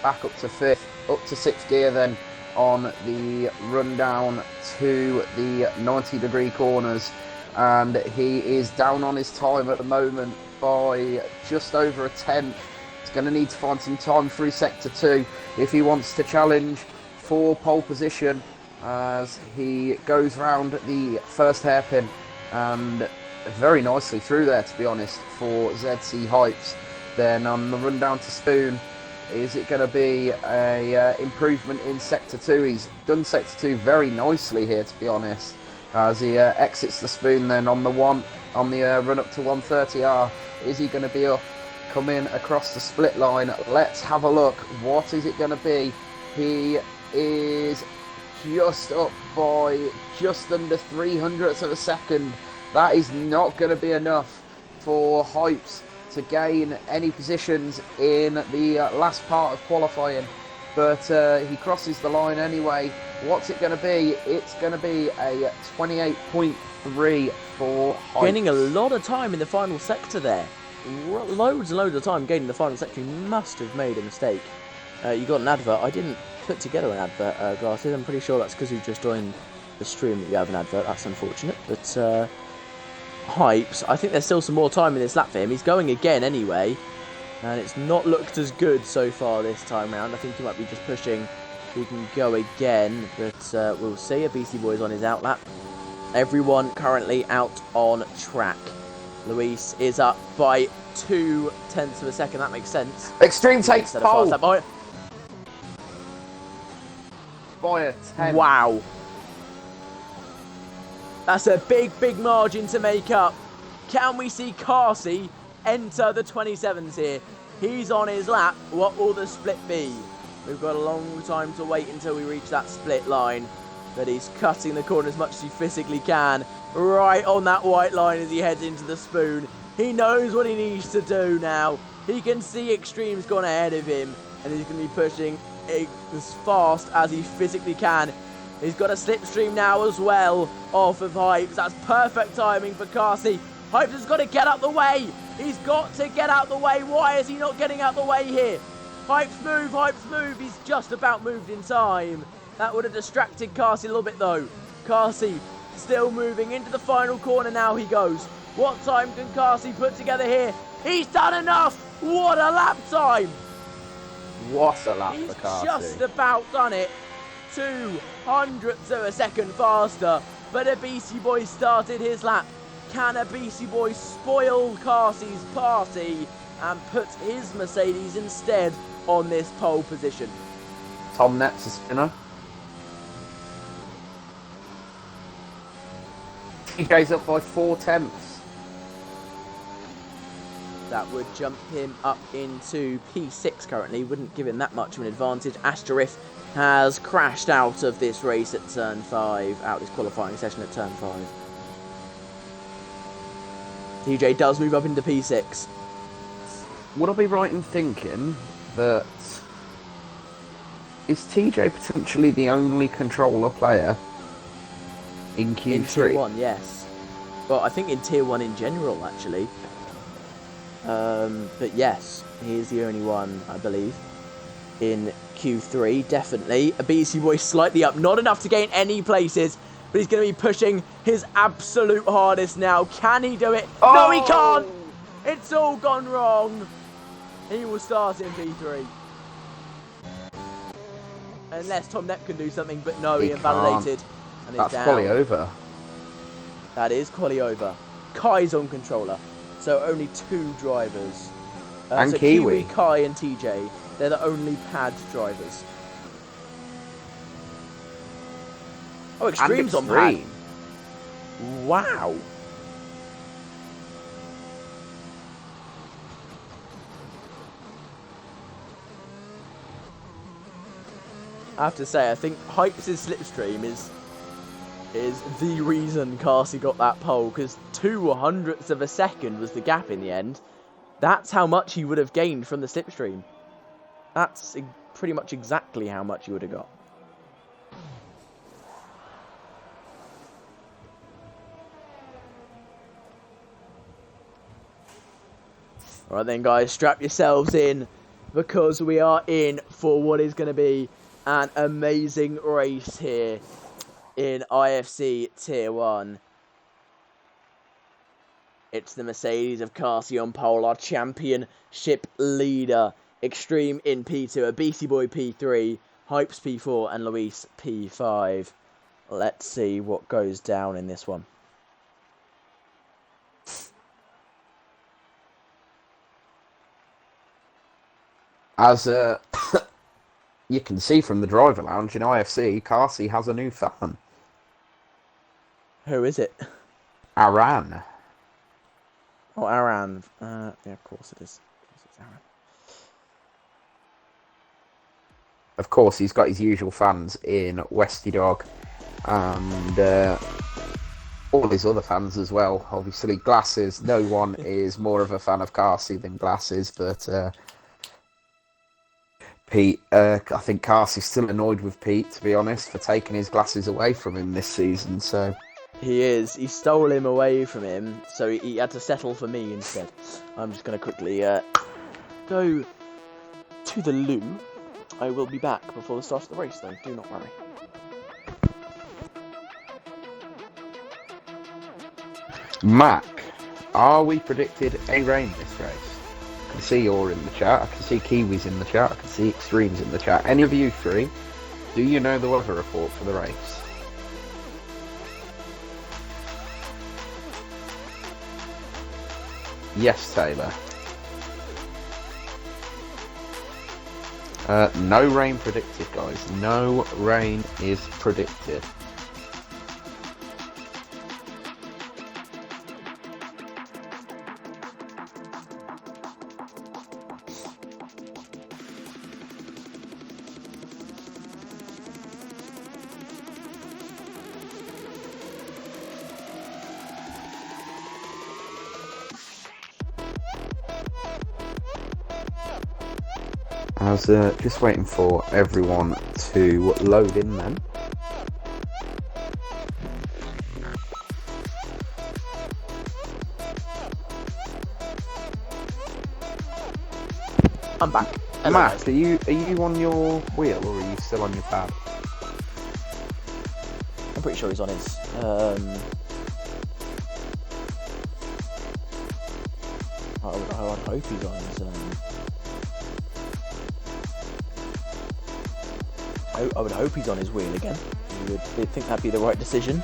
Back up to 5th. Up to 6th gear then on the run down to the 90-degree corners, and he is down on his time at the moment by just over a tenth. He's going to need to find some time through sector 2 if he wants to challenge for pole position as he goes round the first hairpin, and very nicely through there, to be honest, for ZC Hypes. Then on the run down to Spoon, is it going to be a improvement in Sector 2? He's done Sector 2 very nicely here, to be honest, as he exits the Spoon then on the run up to 130R. Is he going to be up, coming across the split line? Let's have a look. What is it going to be? He is just up by just under 300ths of a second. That is not going to be enough for Hypes to gain any positions in the last part of qualifying, but he crosses the line anyway What's it going to be? It's going to be a 28.3 for Heights. Gaining a lot of time in the final sector there. Loads and loads of time gaining the final sector. He must have made a mistake. You got an advert. I didn't put together an advert, Glasses. I'm pretty sure that's because you just joined the stream that you have an advert. That's unfortunate. But Hypes, I think there's still some more time in this lap for him. He's going again anyway. And it's not looked as good so far this time round. I think he might be just pushing. He can go again. But we'll see. A BC Boy's on his out lap. Everyone currently out on track. Luis is up by 0.2 of a second. That makes sense. Extreme takes pole. By a 10. Wow. That's a big, big margin to make up. Can we see Carsey enter the 27s here? He's on his lap. What will the split be? We've got a long time to wait until we reach that split line. But he's cutting the corner as much as he physically can. Right on that white line as he heads into the spoon. He knows what he needs to do now. He can see Extreme's gone ahead of him. And he's going to be pushing as fast as he physically can. He's got a slipstream now as well off of Hypes. That's perfect timing for Carsey. Hypes has got to get out the way. He's got to get out the way. Why is he not getting out the way here? Hypes move, Hypes move. He's just about moved in time. That would have distracted Carsey a little bit though. Carsey still moving into the final corner now he goes. What time can Carsey put together here? He's done enough. What a lap time. What a lap for Carsey. He's just about done it. 0.02 of a second faster. But a BC Boy started his lap. Can a BC Boy spoil Carsey's party and put his Mercedes instead on this pole position? Tom Net's a spinner. TJ's up by 0.4. That would jump him up into P6 currently. Wouldn't give him that much of an advantage. Asterisk has crashed out of this race at turn 5. Out this qualifying session at turn 5. TJ does move up into P6. Would I be right in thinking that... Is TJ potentially the only controller player in Q3? In Tier 1, yes. Well, I think in Tier 1 in general, actually. But yes, he is the only one, I believe, in Q3, definitely. A BC Boy slightly up, not enough to gain any places, but he's going to be pushing his absolute hardest now. Can he do it? Oh! No, he can't! It's all gone wrong. He will start in P3. Unless Tom Net can do something, but no, he invalidated. And That's down. quali over. That is quali over. Kai's on controller. So only 2 drivers. And so Kiwi. Kai and TJ, they're the only pad drivers. Oh, Extreme's on pad. Wow. I have to say, I think Hypes' slipstream is the reason Carsey got that pole, because 0.02 of a second was the gap in the end. That's how much he would have gained from the slipstream. That's pretty much exactly how much he would have got. Alright then guys, strap yourselves in, because we are in for what is going to be an amazing race here in IFC Tier 1. It's the Mercedes of Carsey on pole, our championship leader. Extreme in P2, a BC Boy P3, Hypes P4 and Luis P5. Let's see what goes down in this one. As you can see from the driver lounge in IFC, Carsey has a new fan. Who is it? Aran. Oh, Aran. Yeah, of course it is. Of course it's Aran. Of course, he's got his usual fans in Westy Dog and all his other fans as well. Obviously, Glasses. No one is more of a fan of Carsey than Glasses, but Pete, I think Carsey's still annoyed with Pete, to be honest, for taking his glasses away from him this season, so... He is. He stole him away from him, so he had to settle for me instead. I'm just going to quickly go to the loo. I will be back before the start of the race, though. Do not worry. Mac, are we predicted a rain this race? I can see you're in the chat, I can see Kiwi's in the chat, I can see Extreme's in the chat. Any of you three, do you know the weather report for the race? Yes, Taylor. No rain predicted, guys. No rain is predicted. I was just waiting for everyone to load in then. I'm back. Matt, are you on your wheel or are you still on your pad? I'm pretty sure he's on his. I would hope he's on his. I would hope he's on his wheel again. You would think that'd be the right decision.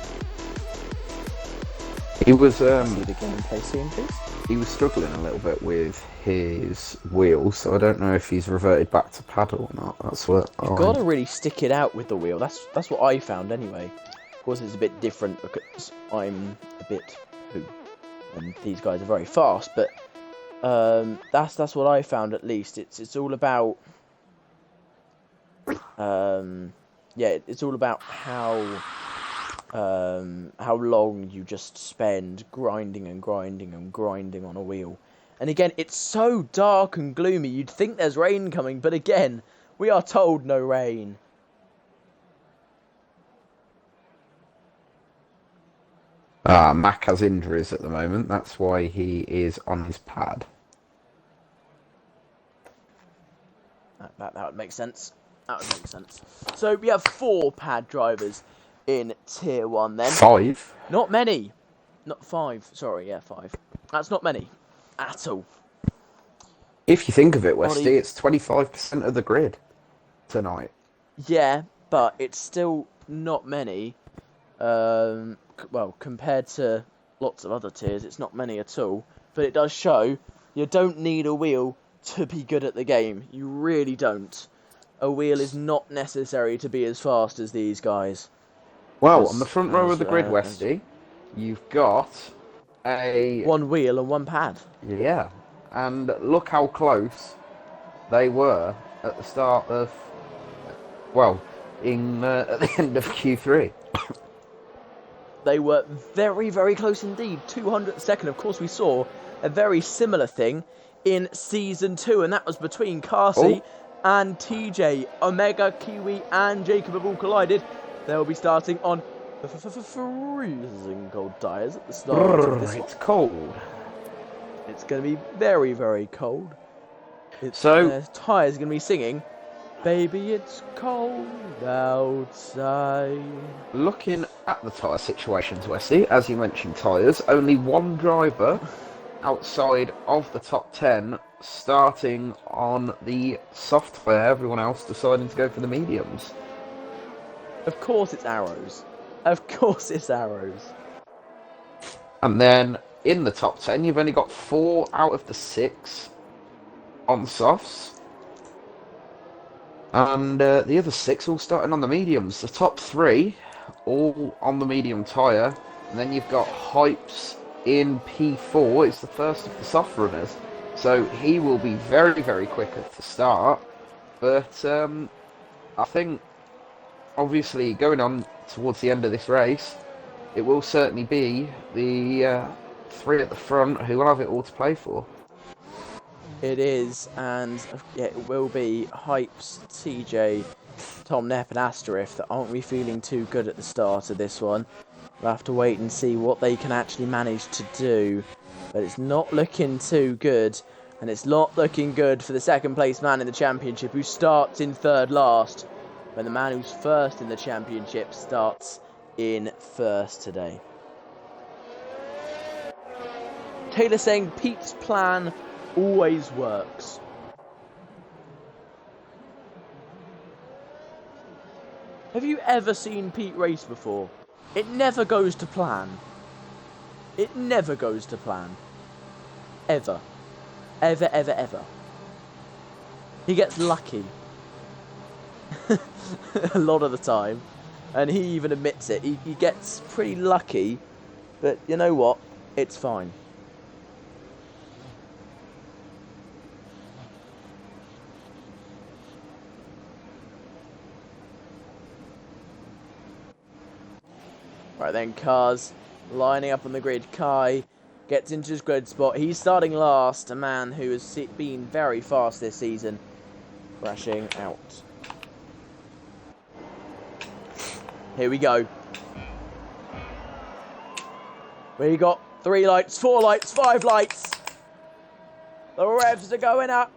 He was See the gameplay scene, please. he was struggling a little bit with his wheels, so I don't know if he's reverted back to paddle or not. That's what You've got to really stick it out with the wheel. That's what I found anyway. Of course, it's a bit different because I'm a bit poo, and these guys are very fast. But that's what I found at least. It's all about it's all about how long you just spend grinding and grinding and grinding on a wheel. And again, it's so dark and gloomy, you'd think there's rain coming, but again, we are told no rain. Mac has injuries at the moment, that's why he is on his pad. That would make sense. That would make sense. So we have 4 pad drivers in Tier 1 then. 5? Not many. Not 5. Sorry, yeah, 5. That's not many. At all. If you think of it, Westy, it's 25% of the grid tonight. Yeah, but it's still not many. Well, compared to lots of other tiers, it's not many at all. But it does show you don't need a wheel to be good at the game. You really don't. A wheel is not necessary to be as fast as these guys. Well, on the front row of the grid, Westy, you've got a... 1 wheel and 1 pad. Yeah, and look how close they were at the start of... Well, at the end of Q3. They were very, very close indeed. 200th second. Of course, we saw a very similar thing in Season 2, and that was between Carsey and TJ. Omega, Kiwi, and Jacob have all collided. They'll be starting on freezing cold tyres at the start of this one. It's cold. It's going to be very, very cold. So tyres are going to be singing, "Baby, it's cold outside." Looking at the tyre situations, Wesley, as you mentioned tyres, only 1 driver outside of the top 10 starting on the soft tyre, everyone else deciding to go for the mediums. Of course it's arrows. Of course it's arrows. And then in the top 10, you've only got 4 out of the 6 on softs. And the other 6 all starting on the mediums. The top 3 all on the medium tyre. And then you've got Hypes in P4. It's the first of the soft runners. So he will be very, very quick at the start. But I think, obviously, going on towards the end of this race, it will certainly be the 3 at the front who will have it all to play for. It is, and yeah, it will be Hypes, TJ, Tom Nepp and Asterisk that aren't really feeling too good at the start of this one. We'll have to wait and see what they can actually manage to do. But it's not looking too good. And it's not looking good for the second place man in the championship, who starts in third last, when the man who's first in the championship starts in first today. Taylor saying Pete's plan always works. Have you ever seen Pete race before? It never goes to plan. It never goes to plan. Ever. Ever, ever, ever. He gets lucky. A lot of the time. And he even admits it. He gets pretty lucky. But you know what? It's fine. Right then, cars lining up on the grid. Kai gets into his grid spot. He's starting last. A man who has been very fast this season. Crashing out. Here we go. We got 3 lights, 4 lights, 5 lights. The revs are going up.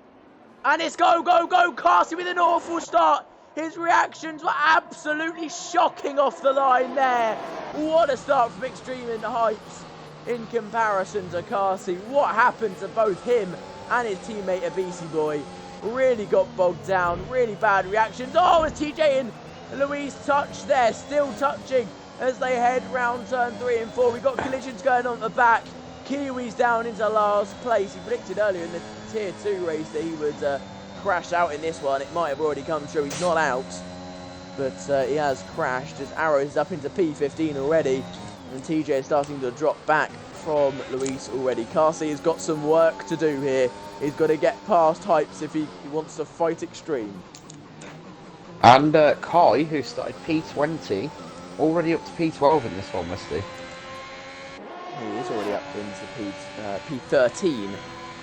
And it's go, go, go. Carsey with an awful start. His reactions were absolutely shocking off the line there. What a start from Extreme and Hypes in comparison to Carsey. What happened to both him and his teammate Abisi Boy? Really got bogged down. Really bad reactions. Oh, it's TJ and Louise touch there. Still touching as they head round turn 3 and 4. We've got collisions going on at the back. Kiwi's down into last place. He predicted earlier in the Tier 2 race that he would crash out in this one. It might have already come true. He's not out, but he has crashed as Arrow is up into P15 already, and TJ is starting to drop back from Luis already. Carsey has got some work to do here. He's got to get past Hypes if he wants to fight Extreme. And Kai, who started P20, already up to P12 in this one, Misty. He is already up into P13.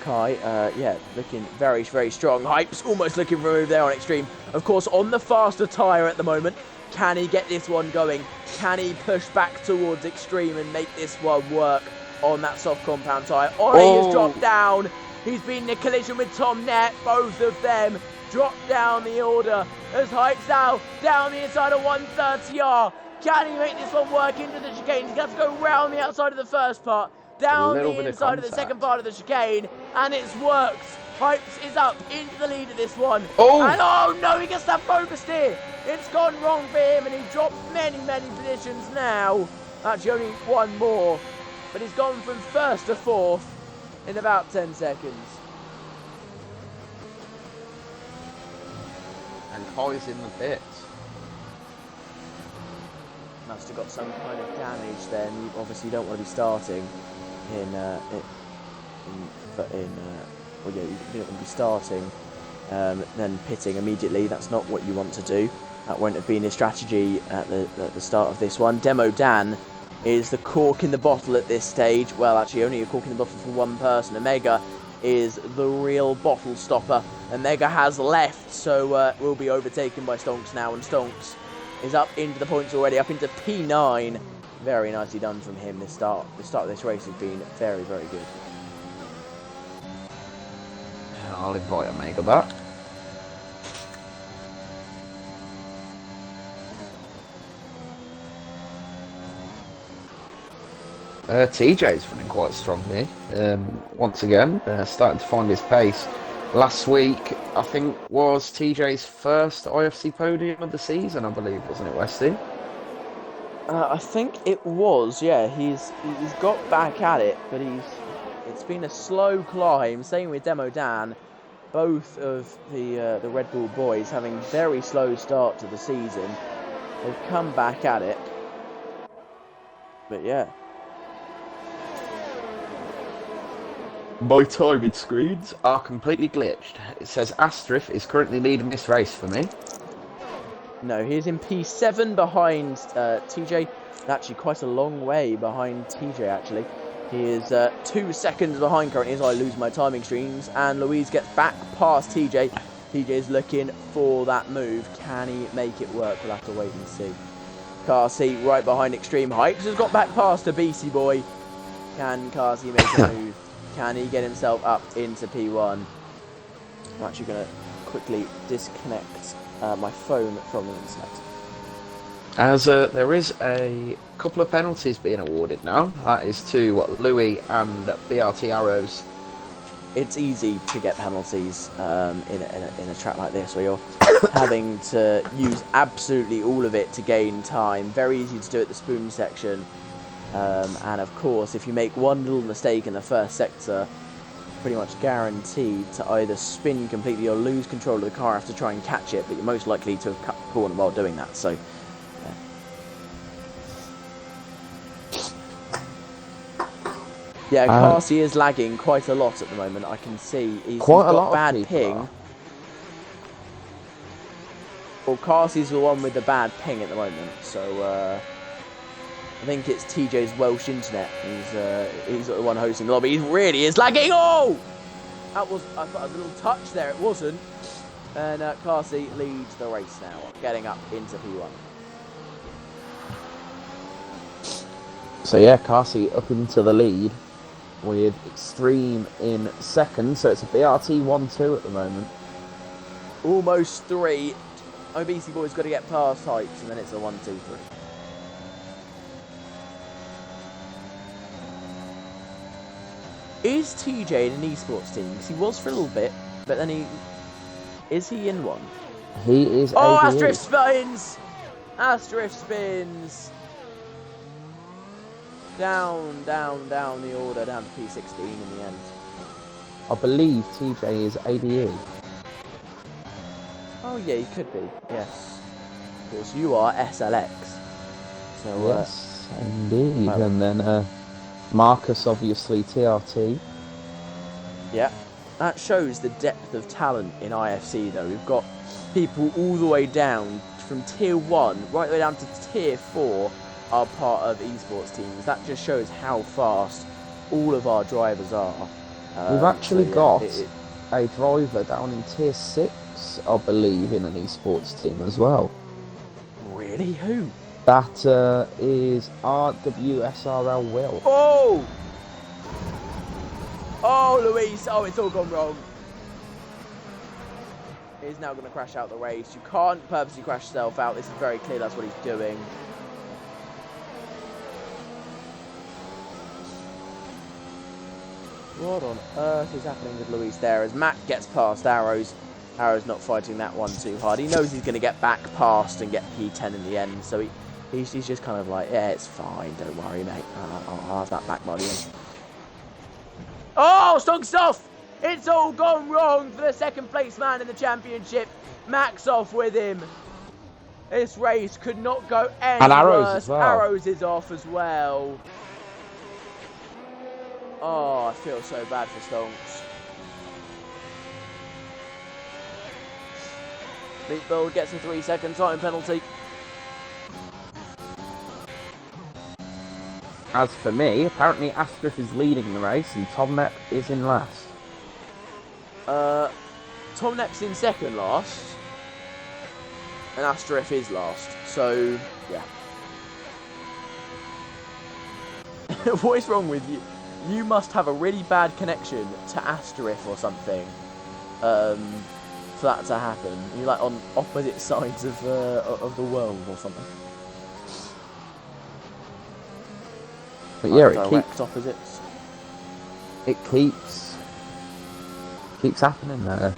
Kai, yeah, looking very, very strong. Hypes almost looking for a move there on Extreme. Of course, on the faster tyre at the moment. Can he get this one going? Can he push back towards Extreme and make this one work on that soft compound tyre? Ollie has dropped down. He's been in a collision with Tom Net. Both of them dropped down the order as Hypes now down the inside of 130R. Can he make this one work into the chicane? He's got to go round the outside of the first part. Down the inside of the second part of the chicane, and it's worked. Hypes is up into the lead of this one. Oh! And oh no, he gets that oversteer. It's gone wrong for him, and he dropped many, many positions now. Actually, only one more, but he's gone from first to fourth in about 10 seconds. And Kai's in the pits. Must have got some kind of damage then. You obviously don't want to be starting well, yeah, you don't want to be starting then pitting immediately. That's not what you want to do. That won't have been his strategy at the start of this one. Demo Dan is the cork in the bottle at this stage. Well, actually only a cork in the bottle for one person. Omega is the real bottle stopper. Omega has left, so will be overtaken by Stonks now, and Stonks is up into the points already, up into P9. Very nicely done from him. The start of this race has been very, very good. I'll invite Omega back. TJ's running quite strongly. Once again, starting to find his pace. Last week, I think, was TJ's first IFC podium of the season, I believe, wasn't it, Westy? I think it was, yeah. He's got back at it, but it's been a slow climb. Same with Demo Dan. Both of the Red Bull boys having very slow start to the season. They've come back at it, but yeah. My timing screens are completely glitched. It says Astrif is currently leading this race for me. No, he's in P7 behind TJ. Actually, quite a long way behind TJ, actually. He is 2 seconds behind currently as I lose my timing streams, and Louise gets back past TJ. TJ is looking for that move. Can he make it work? We'll have to wait and see. Carsey right behind Extreme Hypes has got back past a BC boy. Can Carsey make a move? Can he get himself up into P1? I'm actually going to quickly disconnect my phone from the internet. As there is a couple of penalties being awarded now. That is to Louis and BRT Arrows. It's easy to get penalties in a track like this, where you're having to use absolutely all of it to gain time. Very easy to do at the spoon section. And of course, if you make one little mistake in the first sector, pretty much guaranteed to either spin completely or lose control of the car after trying to catch it, but you're most likely to have cut the corner while doing that. So. Yeah, Carsey is lagging quite a lot at the moment. I can see he's got bad ping. Well, Carsey's the one with the bad ping at the moment, so I think it's TJ's Welsh internet. He's the one hosting the lobby. He really is lagging. Oh, I thought there was a little touch there. It wasn't. And Carsey leads the race now, getting up into P1. So yeah, Carsey up into the lead with Extreme in second. So it's a BRT 1-2 at the moment. Almost 3. OBC boy's got to get past Hypes, and then it's a 1-2-3. Is TJ in an esports team? Because he was for a little bit, but then is he in one? He is. Oh, Asterisk spins! Asterisk spins! Down the order, down to P16 in the end. I believe TJ is ADE. Oh yeah, he could be, yes. Because you are SLX. So, yes, indeed. Well, and then Marcus, obviously, TRT. Yeah, that shows the depth of talent in IFC though. We've got people all the way down from tier 1 right the way down to tier 4 are part of esports teams. That just shows how fast all of our drivers are. We've actually got a driver down in tier 6, I believe, in an esports team as well. Really? Who? That is RWSRL Will. Oh! Oh, Luis! Oh, it's all gone wrong. He's now going to crash out the race. You can't purposely crash yourself out. This is very clear. That's what he's doing. What on earth is happening with Luis there as Matt gets past Arrows? Arrows not fighting that one too hard. He knows he's going to get back past and get P10 in the end, so he's just kind of like, yeah, it's fine, don't worry, mate. I'll have that back by the end. Oh, Stogstoff! It's all gone wrong for the second place man in the championship. Max off with him. This race could not go any and Arrows worse. as well. Arrows is off as well. Oh, I feel so bad for Stonks. Meatball gets a 3-second time penalty. As for me, apparently Astrif is leading the race and Tom Nepp is in last. Tom Nepp's in second last. And Astrif is last. So, yeah. What is wrong with you? You must have a really bad connection to Asterif or something for that to happen. You're like on opposite sides of the world or something. But yeah, like direct opposites. It keeps happening there.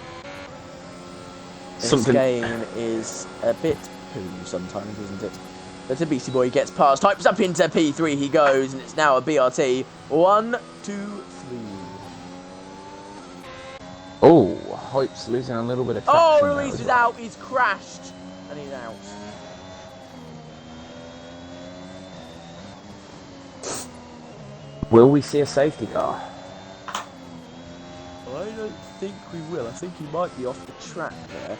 This game is a bit poo sometimes, isn't it? But the BC boy gets past, types up into P3 he goes, and it's now a BRT. 1, 2, 3. Oh, Hype's losing a little bit of traction. Oh, Ruiz is out, he's crashed, and he's out. Will we see a safety car? I don't think we will. I think he might be off the track there.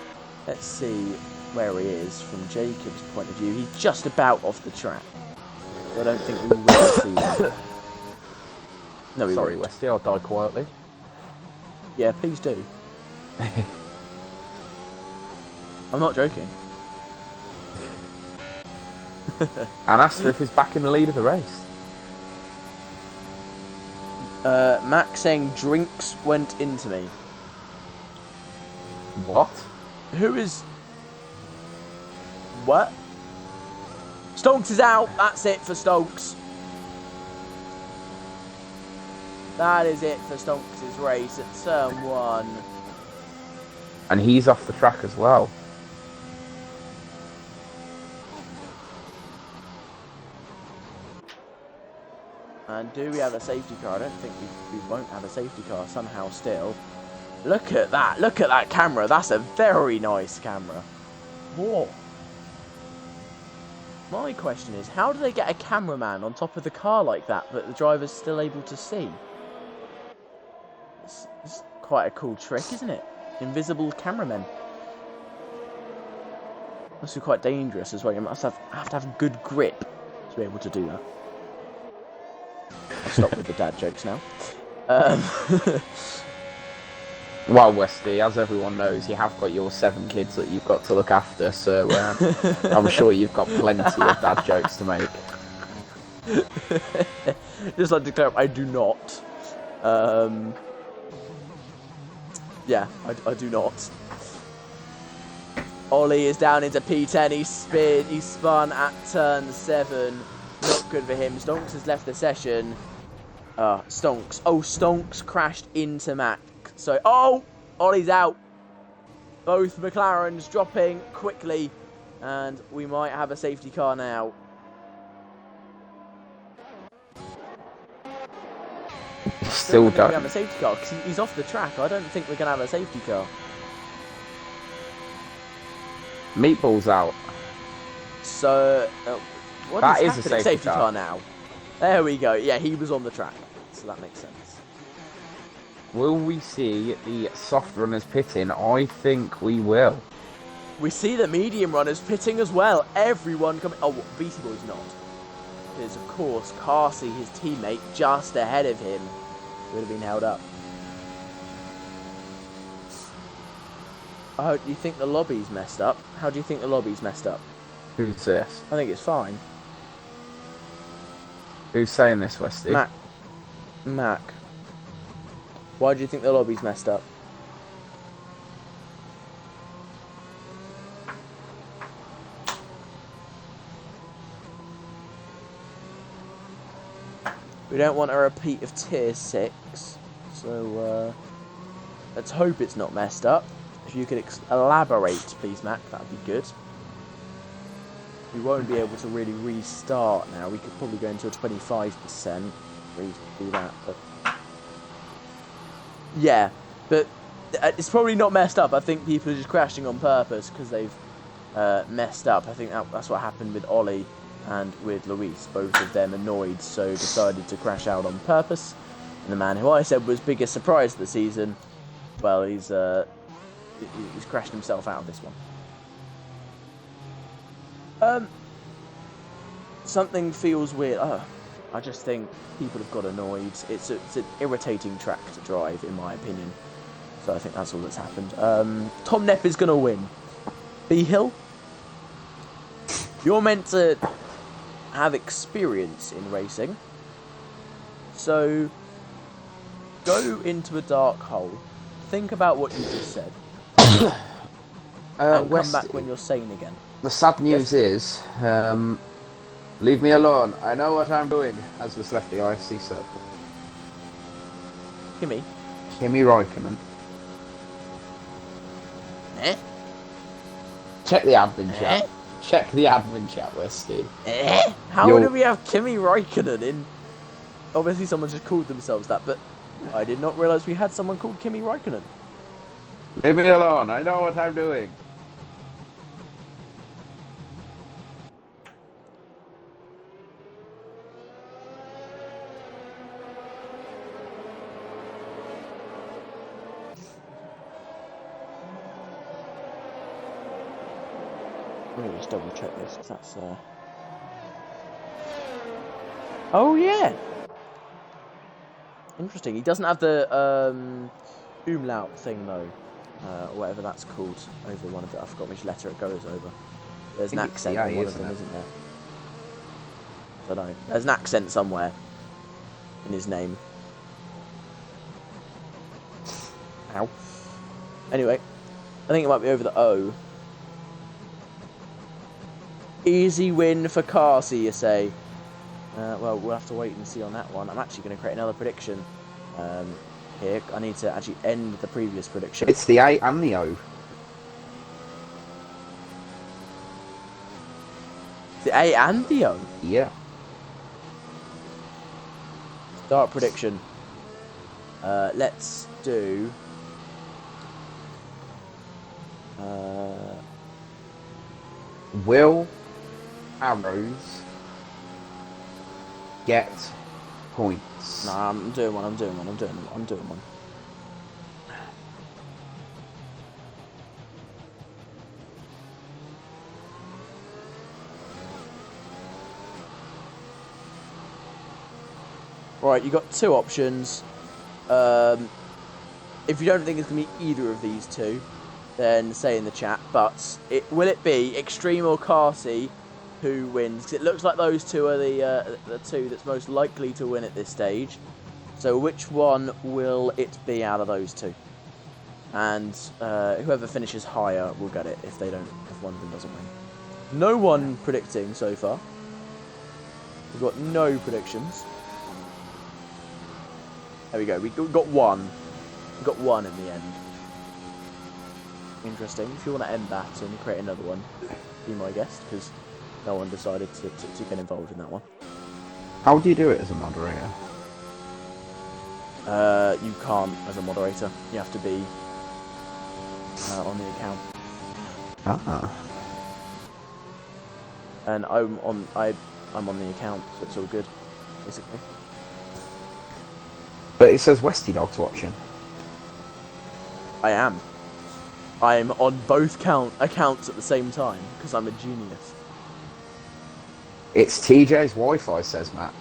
Let's see where he is from Jacob's point of view. He's just about off the track. I don't think we will see him. No, we Sorry, won't. Westy, I'll die quietly. Yeah, please do. I'm not joking. And ask her if he's back in the lead of the race. Max saying drinks went into me. What? Who is... What? Stokes is out. That's it for Stokes. That is it for Stokes' race at turn 1. And he's off the track as well. And do we have a safety car? I don't think we won't have a safety car somehow still. Look at that. Look at that camera. That's a very nice camera. Whoa. My question is, how do they get a cameraman on top of the car like that, but the driver's still able to see? It's quite a cool trick, isn't it? Invisible cameramen. Must be quite dangerous as well. You must have to have good grip to be able to do that. I'll stop with the dad jokes now. Well, Westy, as everyone knows, you have got your 7 kids that you've got to look after, so I'm sure you've got plenty of dad jokes to make. Just like to clear up, I do not. Yeah, I do not. Ollie is down into P10. He spun at turn 7. Not good for him. Stonks has left the session. Stonks. Oh, Stonks crashed into Mac. So, oh, Ollie's out. Both McLarens dropping quickly, and we might have a safety car now. Still don't. We have don't. a safety car because he's off the track. I don't think we're gonna have a safety car. Meatball's out. So, what That is is a happening? safety car car now. There we go. Yeah, he was on the track, so that makes sense. Will we see the soft runners pitting? I think we will. We see the medium runners pitting as well. Everyone coming. Oh, Beastie Boy's not. Because, of course, Carsey, his teammate, just ahead of him, would have been held up. Oh, do you think the lobby's messed up? How do you think the lobby's messed up? Who's this? I think it's fine. Who's saying this, Westy? Mac. Why do you think the lobby's messed up? We don't want a repeat of Tier 6, so let's hope it's not messed up. If you could elaborate, please, Mac, that would be good. We won't be able to really restart now. We could probably go into a 25% do that, but yeah, but it's probably not messed up. I think people are just crashing on purpose because they've messed up. I think that's what happened with Ollie and with Luis. Both of them annoyed, so decided to crash out on purpose. And the man who I said was biggest surprise of the season, well, he's crashed himself out of this one. Something feels weird. I just think people have got annoyed. It's an irritating track to drive, in my opinion. So I think that's all that's happened. Tom Nepp is going to win. B-Hill, you're meant to have experience in racing. So go into a dark hole. Think about what you just said. And come back when you're sane again. The sad news is, leave me alone. I know what I'm doing. Has just left the IFC circle. Kimi Räikkönen. Eh? Check the admin chat. Check the admin chat, Westy. How do we have Kimi Räikkönen in? Obviously someone just called themselves that, but I did not realise we had someone called Kimi Räikkönen. Leave me alone. I know what I'm doing. Let me just double check this, 'cause that's Oh yeah! Interesting. He doesn't have the umlaut thing though, whatever that's called over one of the. I forgot which letter it goes over. There's an accent on one of them, isn't there? I don't know. There's an accent somewhere in his name. Ow. Anyway, I think it might be over the O. Easy win for Carsey, you say? Well, we'll have to wait and see on that one. I'm actually going to create another prediction here. I need to actually end the previous prediction. It's the A and the O. The A and the O? Yeah. Start prediction. Let's do... Will Arrows get points? Nah, I'm doing one. I'm doing one. Right, you got two options. If you don't think it's going to be either of these two, then say in the chat. But will it be Extreme or Carsey who wins? Because it looks like those two are the two that's most likely to win at this stage. So which one will it be out of those two? And whoever finishes higher will get it if one of them doesn't win. No one predicting so far. We've got no predictions. There we go. We got one. We got one in the end. Interesting. If you want to end that and create another one, be my guest, because no one decided to get involved in that one. How do you do it as a moderator? You can't as a moderator. You have to be on the account. Ah. And I'm on the account, so it's all good, basically. But it says Westy Dog's watching. I am. I'm on both accounts at the same time, because I'm a genius. It's TJ's Wi-Fi, says Mac.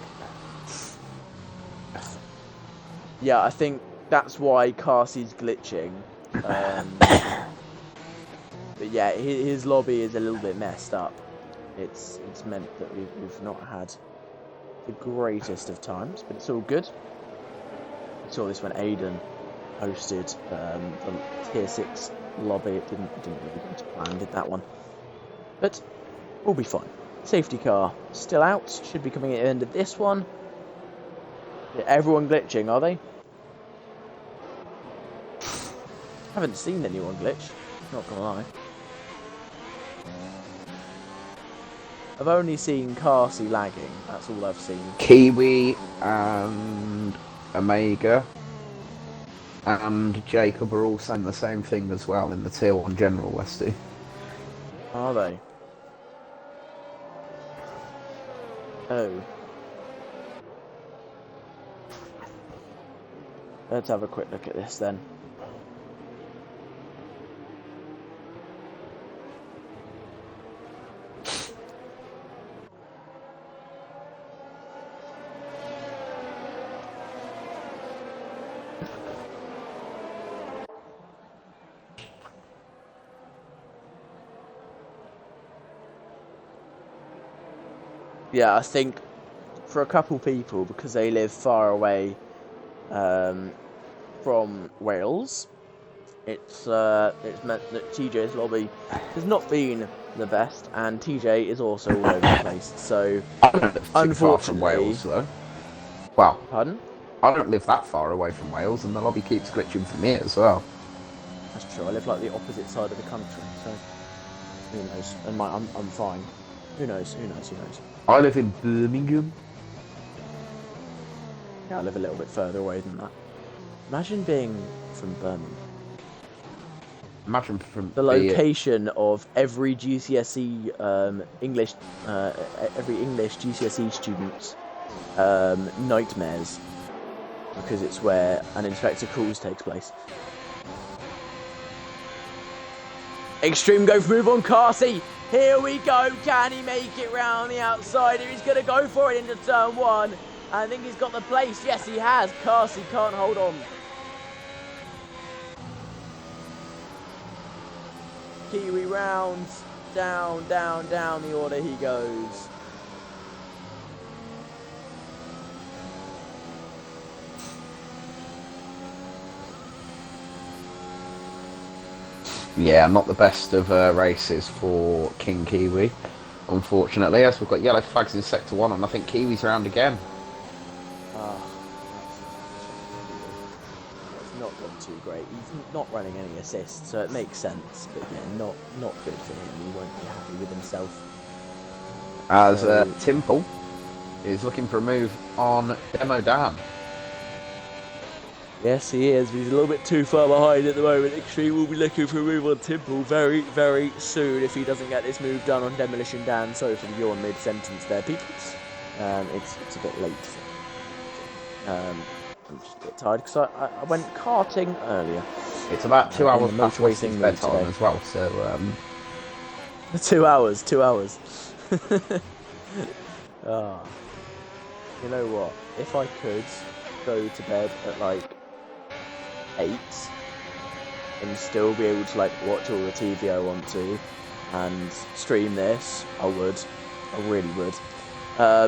Yeah, I think that's why Carsey's glitching. But yeah, his lobby is a little bit messed up. It's meant that we've not had the greatest of times, but it's all good. I saw this when Aiden hosted the tier 6 lobby. It didn't really go to plan, did that one. But we'll be fine. Safety car still out. Should be coming at the end of this one. Yeah, everyone glitching, are they? Haven't seen anyone glitch. Not gonna lie. I've only seen Carsey lagging. That's all I've seen. Kiwi and Omega and Jacob are all saying the same thing as well in the tier 1 general, Westy. Are they? Oh. Let's have a quick look at this then. Yeah, I think for a couple people, because they live far away from Wales, it's meant that TJ's lobby has not been the best, and TJ is also all over the place. So, I don't live too far unfortunately, from Wales, though. Well, pardon? I don't live that far away from Wales, and the lobby keeps glitching for me as well. That's true. I live like the opposite side of the country, so who knows? And I'm fine. Who knows? Who knows? Who knows? I live in Birmingham. Yeah, I live a little bit further away than that. Imagine being from Birmingham. Imagine from The location of every GCSE English, every English GCSE student's nightmares, because it's where an Inspector Calls takes place. Extreme go for move on Carsey. Here we go. Can he make it round the outside? He's going to go for it into turn 1. I think he's got the place. Yes, he has. Carsey can't hold on. Kiwi rounds. Down, down, down the order he goes. Yeah, not the best of races for King Kiwi, unfortunately, as we've got yellow flags in Sector 1, and I think Kiwi's round again. It's not gone too great. He's not running any assists, so it makes sense, but yeah, not good for him. He won't be happy with himself. As Timple is looking for a move on Demo Dan. Yes, he is. He's a little bit too far behind at the moment. Extreme will be looking for a move on Timple very, very soon if he doesn't get this move done on Demolition Dan. Sorry for the yawn mid-sentence there, people. It's a bit late. I'm just a bit tired because I went karting earlier. It's about 2 hours past racing Weston's bedtime as well, so... 2 hours, 2 hours. You know what? If I could go to bed at like 8 and still be able to like watch all the TV I want to and stream this, I would. I really would.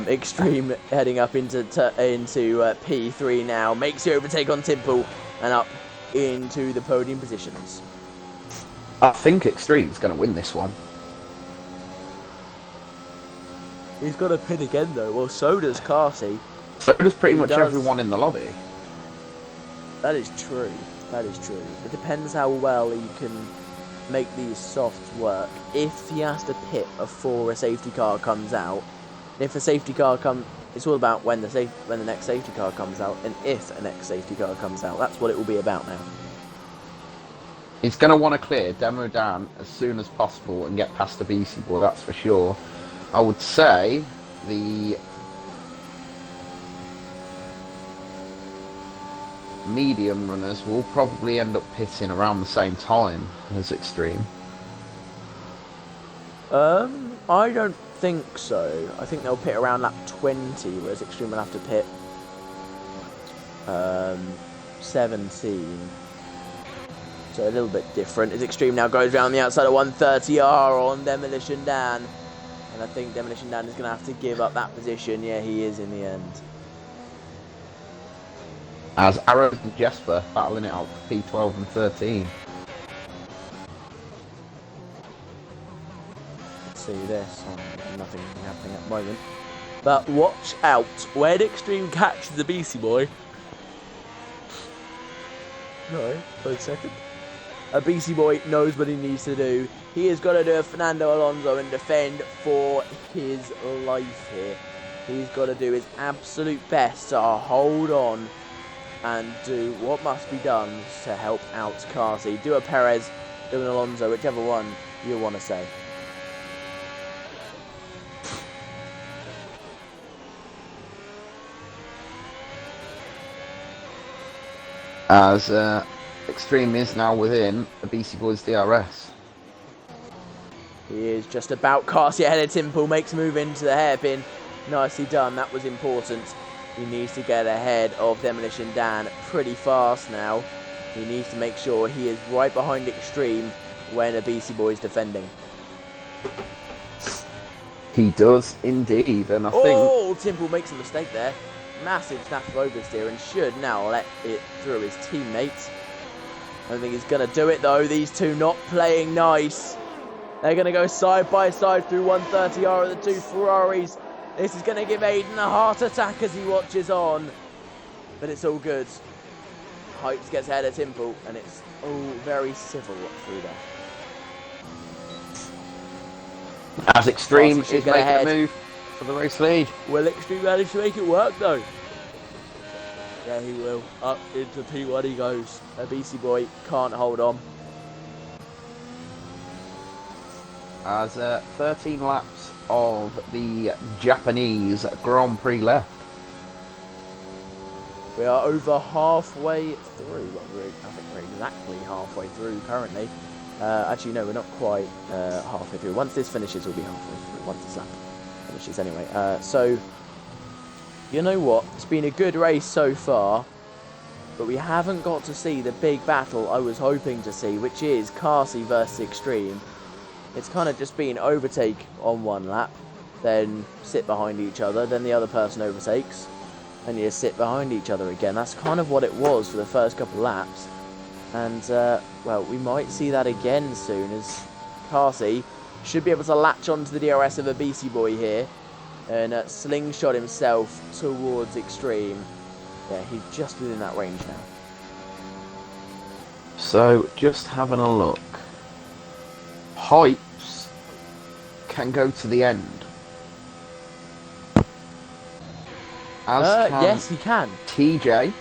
Extreme heading up into P3 now, makes the overtake on Timple and up into the podium positions. I think Extreme's going to win this one. He's got a pin again though, well so does Carsey. So does pretty much everyone in the lobby. That is true. That is true. It depends how well he can make these softs work. If he has to pit before a safety car comes out, if a safety car comes, it's all about when the next safety car comes out, and if a next safety car comes out. That's what it will be about now. He's going to want to clear Demo Dan as soon as possible and get past the BC boy, that's for sure. I would say the medium runners will probably end up pitting around the same time as Extreme. I don't think so. I think they'll pit around lap 20, whereas Extreme will have to pit 17. So a little bit different. As Extreme now goes around the outside of 130R on Demolition Dan. And I think Demolition Dan is going to have to give up that position. Yeah, he is in the end. As Arrows and Jesper battling it out for P12 and 13. Let's see this. Nothing happening at the moment. But watch out. When Extreme catches the BC boy. No, for a second. A BC boy knows what he needs to do. He has got to do a Fernando Alonso and defend for his life here. He's got to do his absolute best to hold on and do what must be done to help out Carsey. Do a Perez, do an Alonso, whichever one you want to say. As Extreme is now within the BC Boys DRS. He is just about Carsey ahead of Timple, makes a move into the hairpin. Nicely done, that was important. He needs to get ahead of Demolition Dan pretty fast now. He needs to make sure he is right behind Extreme when a BC boy is defending. He does indeed, and I think... Oh, Timple makes a mistake there. Massive snap of oversteer and should now let it through his teammates. I don't think he's going to do it though. These two not playing nice. They're going to go side by side through 130R of the two Ferraris. This is going to give Aiden a heart attack as he watches on. But it's all good. Heights gets ahead of Timple and it's all very civil through there. As Extreme is making a move for the race lead. Will Extreme manage to make it work though? Yeah, he will. Up into P1 he goes. A BC boy can't hold on. As 13 laps of the Japanese Grand Prix left. We are over halfway through. Well, I think we're exactly halfway through currently. Actually, no, we're not quite halfway through. Once this finishes, we'll be halfway through. Once this lap finishes, anyway. So You know what? It's been a good race so far, but we haven't got to see the big battle I was hoping to see, which is Carsey versus Extreme. It's kind of just been overtake on one lap, then sit behind each other, then the other person overtakes, and you sit behind each other again. That's kind of what it was for the first couple of laps. And, well, we might see that again soon, as Carsey should be able to latch onto the DRS of a BC boy here and slingshot himself towards Extreme. Yeah, he's just within that range now. So, just having a look. Hypes can go to the end. As can yes, he can. TJ,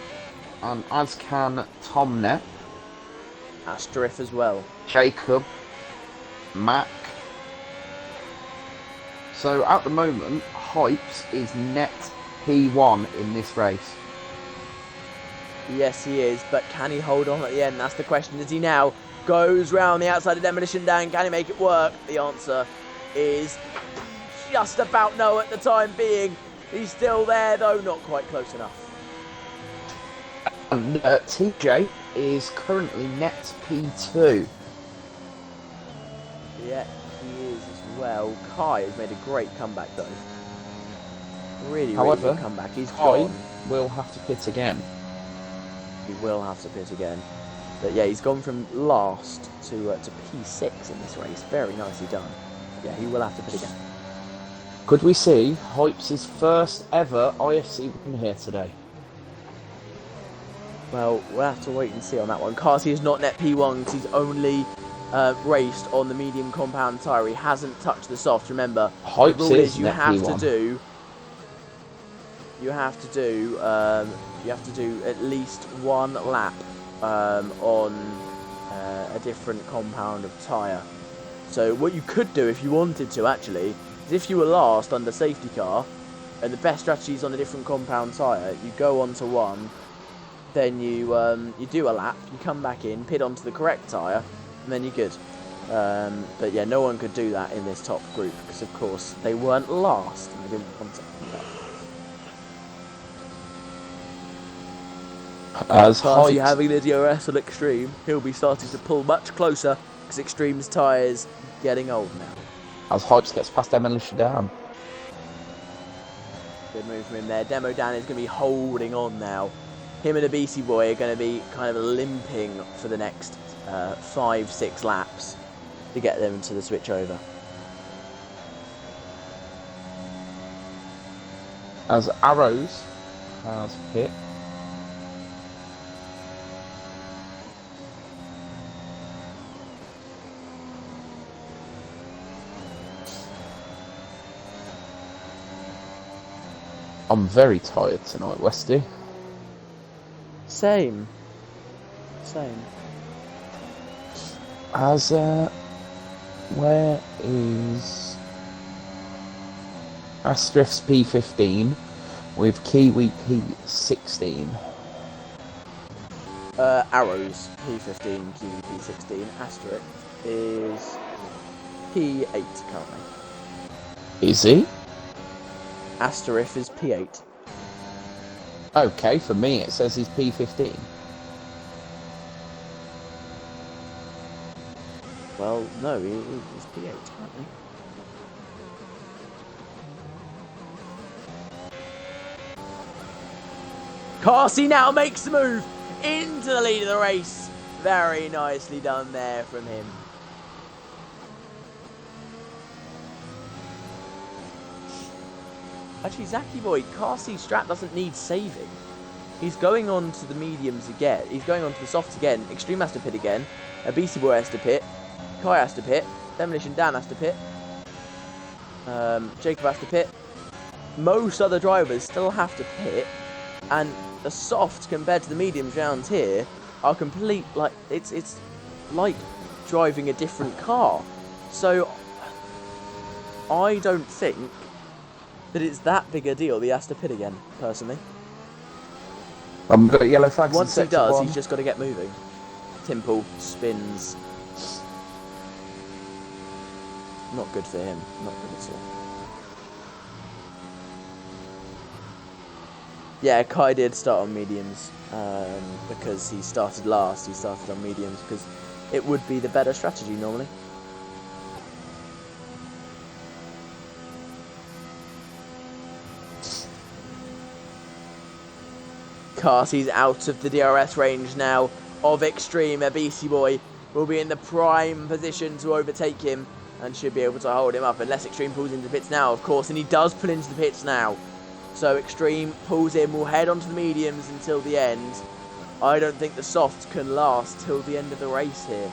and as can Tom Nepp, Asterisk as well. Jacob, Mac. So at the moment, Hypes is net P1 in this race. Yes, he is, but can he hold on at the end? That's the question. Is he now? Goes round the outside of Demolition Dan. Can he make it work? The answer is just about no at the time being. He's still there, though, not quite close enough. And TJ is currently net P2. Yeah, he is as well. Kai has made a great comeback, though. Really However, good comeback. He's Kai gone. will have to pit again. He will have to pit again. But yeah, he's gone from last to P6 in this race. Very nicely done. Yeah, he will have to pit again. Could we see Hypes' first ever IFC win here today? Well, we'll have to wait and see on that one. Carsey is not net P1 because he's only raced on the medium compound tyre. He hasn't touched the soft. Remember, Hypes the rule is is you net have P1. you have to do at least one lap on a different compound of tyre. So what you could do if you wanted to actually is if you were last under safety car and the best strategy is on a different compound tyre, you go onto one, then you do a lap, you come back in, pit onto the correct tyre, and then you're good. But yeah, no one could do that in this top group because of course they weren't last and they didn't want to. As Carsey Hypes, having the DRS on Extreme, he'll be starting to pull much closer because Extreme's tyres getting old now. as Hypes gets past Demolition Dan. Good move from him there. Demo Dan is going to be holding on now. Him and the BC boy are going to be kind of limping for the next 5-6 laps to get them to the switch over. As Arrows has hit. I'm very tired tonight, Westy. Same. As where is Astrift's P15 with Kiwi P16? Arrows P15, Kiwi P16. Asterisk is P8 currently. Is he? Asterisk is P8. Okay, for me it says he's P15. Well, no, he's P8 currently. Carsey now makes the move into the lead of the race. Very nicely done there from him. Actually, Zaki boy, Carsey's strat doesn't need saving. He's going on to the mediums again. He's going on to the softs again. Extreme has to pit again. A BC boy has to pit. Kai has to pit. Demolition Dan has to pit. Jacob has to pit. Most other drivers still have to pit. And the softs compared to the mediums round here are complete, like, it's like driving a different car. So, I don't think that it's that big a deal that he has to pit again, personally. We've got yellow flags. Once he does, he's just got to get moving. Timple spins. Not good for him. Not good at all. Yeah, Kai did start on mediums because he started last. He started on mediums because it would be the better strategy normally. Carty's out of the DRS range now of Extreme. A BC Boy will be in the prime position to overtake him and should be able to hold him up unless Extreme pulls into the pits now, of course, and he does pull into the pits now. So Extreme pulls in, will head onto the mediums until the end. I don't think the softs can last till the end of the race here.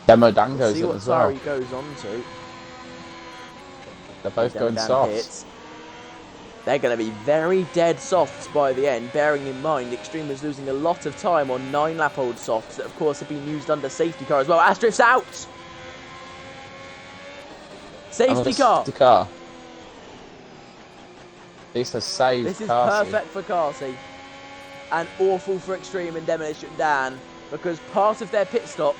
Demo Dan goes See in what as well. Tari goes on to. They're both Demo going Dan soft. pits. They're going to be very dead softs by the end, bearing in mind Extreme is losing a lot of time on 9-lap-old softs that, of course, have been used under safety car as well. Astrift's out! Safety car! Safety car. This has saved This is Carsey. perfect for Carsey. And awful for Extreme and Demolition Dan, because part of their pit stop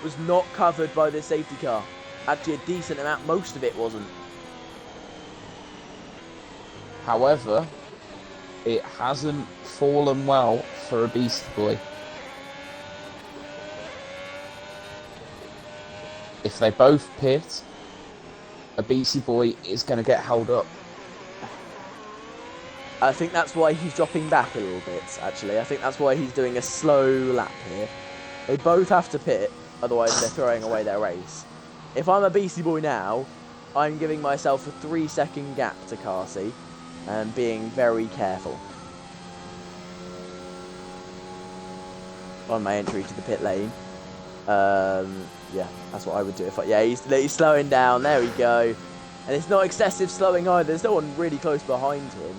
was not covered by the safety car. Actually, a decent amount, most of it wasn't. However, it hasn't fallen well for a Beastie Boy. If they both pit, a Beastie Boy is going to get held up. I think that's why he's dropping back a little bit, actually. I think that's why he's doing a slow lap here. They both have to pit, otherwise they're throwing away their race. If I'm a Beastie Boy now, I'm giving myself a 3-second gap to Carsey and being very careful on my entry to the pit lane. Yeah, that's what I would do. He's slowing down. There we go. And it's not excessive slowing either. There's no one really close behind him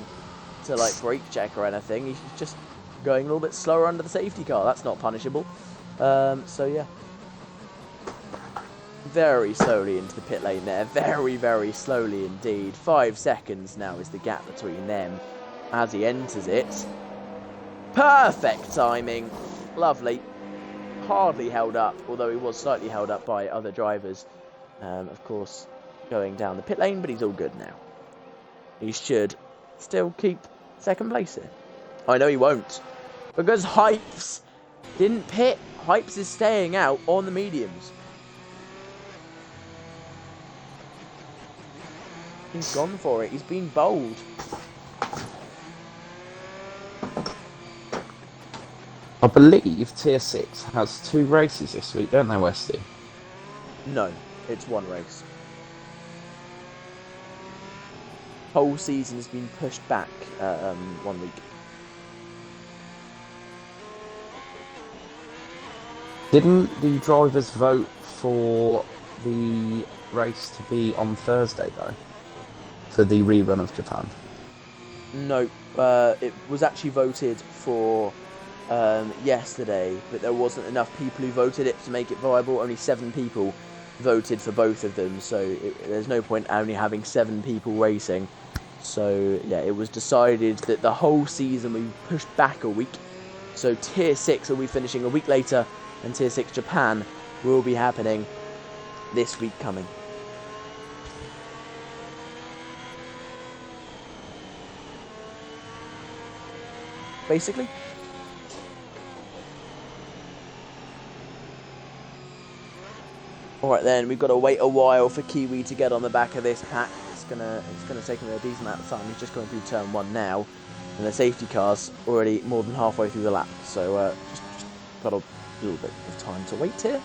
to like brake check or anything. He's just going a little bit slower under the safety car. That's not punishable. So yeah, very slowly into the pit lane there. Very, very slowly indeed. 5 seconds now is the gap between them as he enters it. Perfect timing. Lovely. Hardly held up, although he was slightly held up by other drivers. Of course, going down the pit lane, but he's all good now. He should still keep second place here. I know he won't, because Hypes didn't pit. Hypes is staying out on the mediums. He's gone for it. He's been bold. I believe Tier 6 has 2 races this week, don't they, Westy? No, it's one race. Whole season's been pushed back 1 week. Didn't the drivers vote for the race to be on Thursday, though? For the rerun of Japan? No, it was actually voted for yesterday, but there wasn't enough people who voted it to make it viable. Only 7 people voted for both of them, so there's no point only having 7 people racing. So yeah, it was decided that the whole season will be pushed back a week. So Tier 6 will be finishing a week later, and Tier 6 Japan will be happening this week coming. Basically. Alright then, we've got to wait a while for Kiwi to get on the back of this pack. It's gonna take him a decent amount of time. He's just going through turn 1 now, and the safety car's already more than halfway through the lap. So just got a little bit of time to wait here.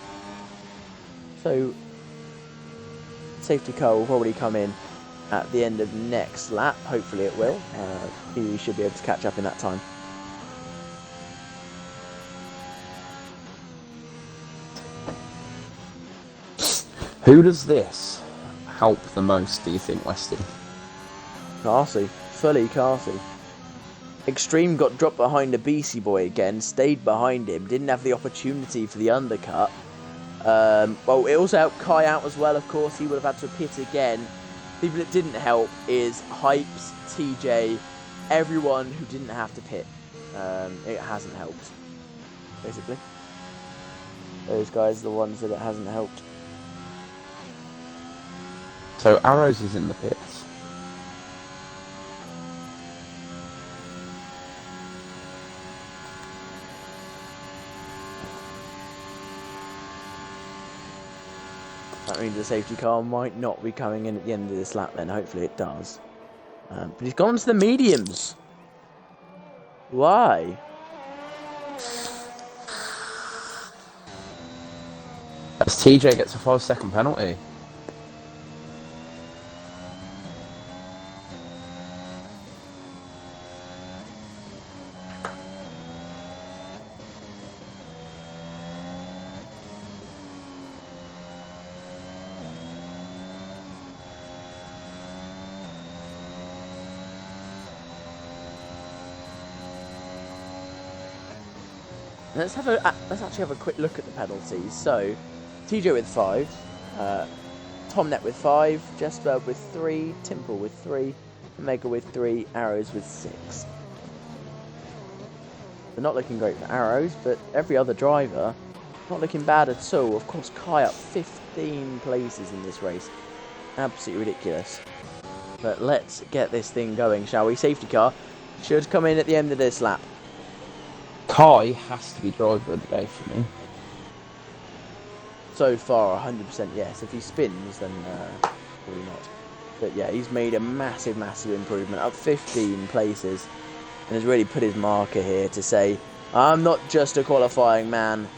So safety car will probably come in at the end of next lap. Hopefully it will. Kiwi should be able to catch up in that time. Who does this help the most, do you think, Westy? Carsey. Fully Carsey. Extreme got dropped behind a BC Boy again, stayed behind him, didn't have the opportunity for the undercut. Well, it also helped Kai out as well, of course. He would have had to pit again. People that didn't help is Hypes, TJ, everyone who didn't have to pit. It hasn't helped, basically. Those guys are the ones that it hasn't helped. So Arrows is in the pits. That means the safety car might not be coming in at the end of this lap then. Hopefully it does. But he's gone to the mediums. Why? As TJ gets a 5-second penalty. Let's actually have a quick look at the penalties. So, TJ with 5, Tomnet with 5, Jesper with 3, Timple with 3, Omega with 3, Arrows with 6. They're not looking great for Arrows, but every other driver not looking bad at all. Of course, Kai up 15 places in this race. Absolutely ridiculous. But let's get this thing going, shall we? Safety car should come in at the end of this lap. Kai has to be driver of the day for me. So far, 100% yes. If he spins, then probably not. But yeah, he's made a massive, massive improvement, up 15 places, and has really put his marker here to say, I'm not just a qualifying man,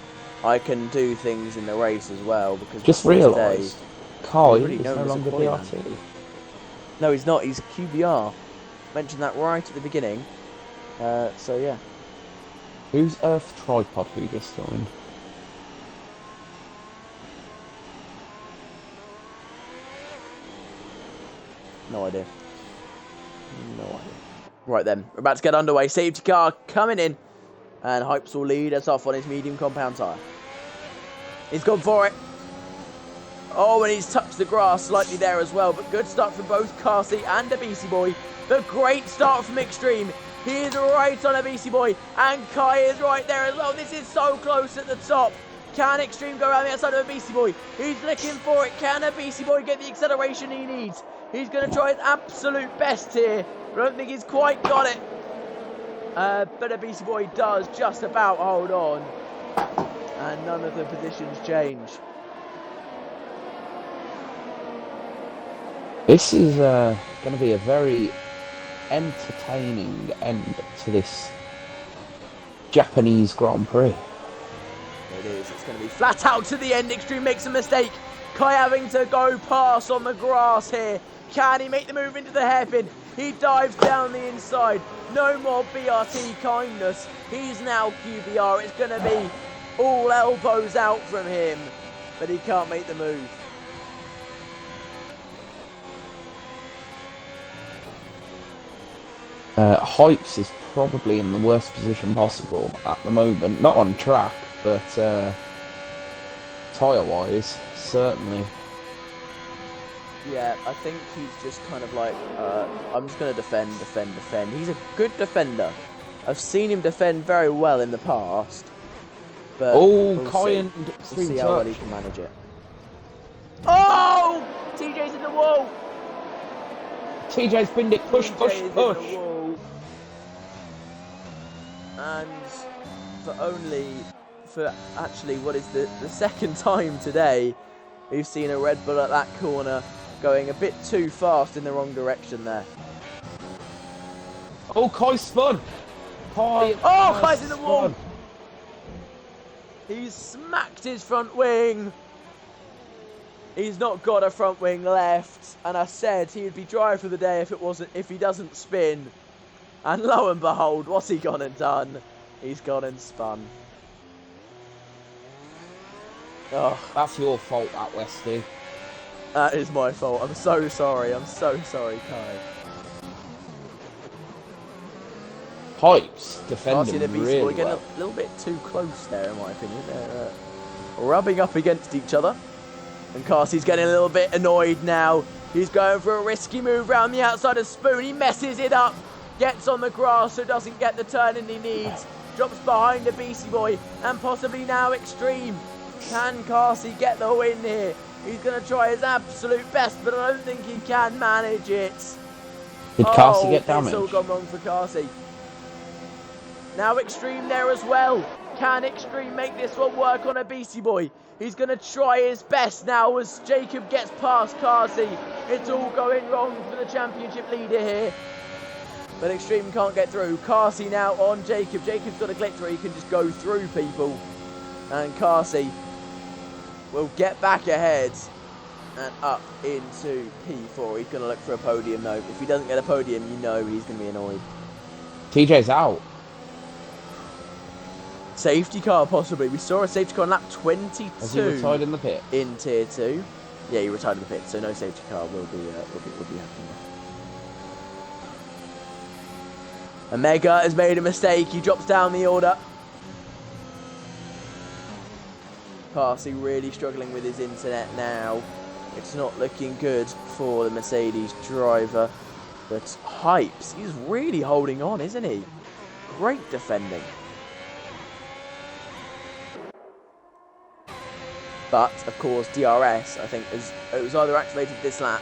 I can do things in the race as well. Because just realised, Kai is no longer DRT. No, he's not. He's QBR. Mentioned that right at the beginning. So yeah. Who's Earth Tripod who just joined? No idea. No idea. Right then, we're about to get underway. Safety car coming in. And Hypes will lead us off on his medium compound tyre. He's gone for it. Oh, and he's touched the grass slightly there as well. But good start from both Carsey and the BC Boy. The great start from Extreme. He is right on a BC Boy, and Kai is right there as well. This is so close at the top. Can Extreme go around the outside of a BC Boy? He's looking for it. Can a BC Boy get the acceleration he needs? He's going to try his absolute best here. I don't think he's quite got it. But a BC Boy does just about hold on. And none of the positions change. This is going to be a very entertaining end to this Japanese Grand Prix. It is. It's going to be flat out to the end. Extreme makes a mistake. Kai having to go past on the grass here. Can he make the move into the hairpin? He dives down the inside. No more BRT kindness. He's now QBR. It's going to be all elbows out from him. But he can't make the move. Hypes is probably in the worst position possible at the moment. Not on track, but tyre-wise, certainly. Yeah, I think he's just kind of like, I'm just going to defend. He's a good defender. I've seen him defend very well in the past. But Kai we'll see how well he can manage it. Oh! TJ's in the wall! TJ's pinned it. Push. And for actually what is the second time today, we've seen a Red Bull at that corner going a bit too fast in the wrong direction there. Oh, Kai spun! Kai's in the wall! He's smacked his front wing! He's not got a front wing left, and I said he would be driver for the day if he doesn't spin. And lo and behold, what's he gone and done? He's gone and spun. Oh, that's your fault, that Westy. That is my fault. I'm so sorry. I'm so sorry, Kai. Hypes defending really well. Getting a little bit too close there, in my opinion. They're rubbing up against each other. And Carsey's getting a little bit annoyed now. He's going for a risky move round the outside of Spoon. He messes it up. Gets on the grass so doesn't get the turning he needs. Drops behind the BC Boy. And possibly now Extreme. Can Carsey get the win here? He's going to try his absolute best, but I don't think he can manage it. Did Carsey get damaged? It's all gone wrong for Carsey. Now Extreme there as well. Can Extreme make this one work on a BC Boy? He's going to try his best now as Jacob gets past Carsey. It's all going wrong for the championship leader here. But Extreme can't get through. Carsey now on Jacob. Jacob's got a glitch where he can just go through people. And Carsey will get back ahead and up into P4. He's going to look for a podium though. If he doesn't get a podium, you know he's going to be annoyed. TJ's out. Safety car possibly. We saw a safety car on lap 22. Has he retired in the pit? In tier 2. Yeah, he retired in the pit, so no safety car will be happening. Omega has made a mistake. He drops down the order. Carsey really struggling with his internet now. It's not looking good for the Mercedes driver. But Hypes, he's really holding on, isn't he? Great defending. But, of course, DRS, I think, it was either activated this lap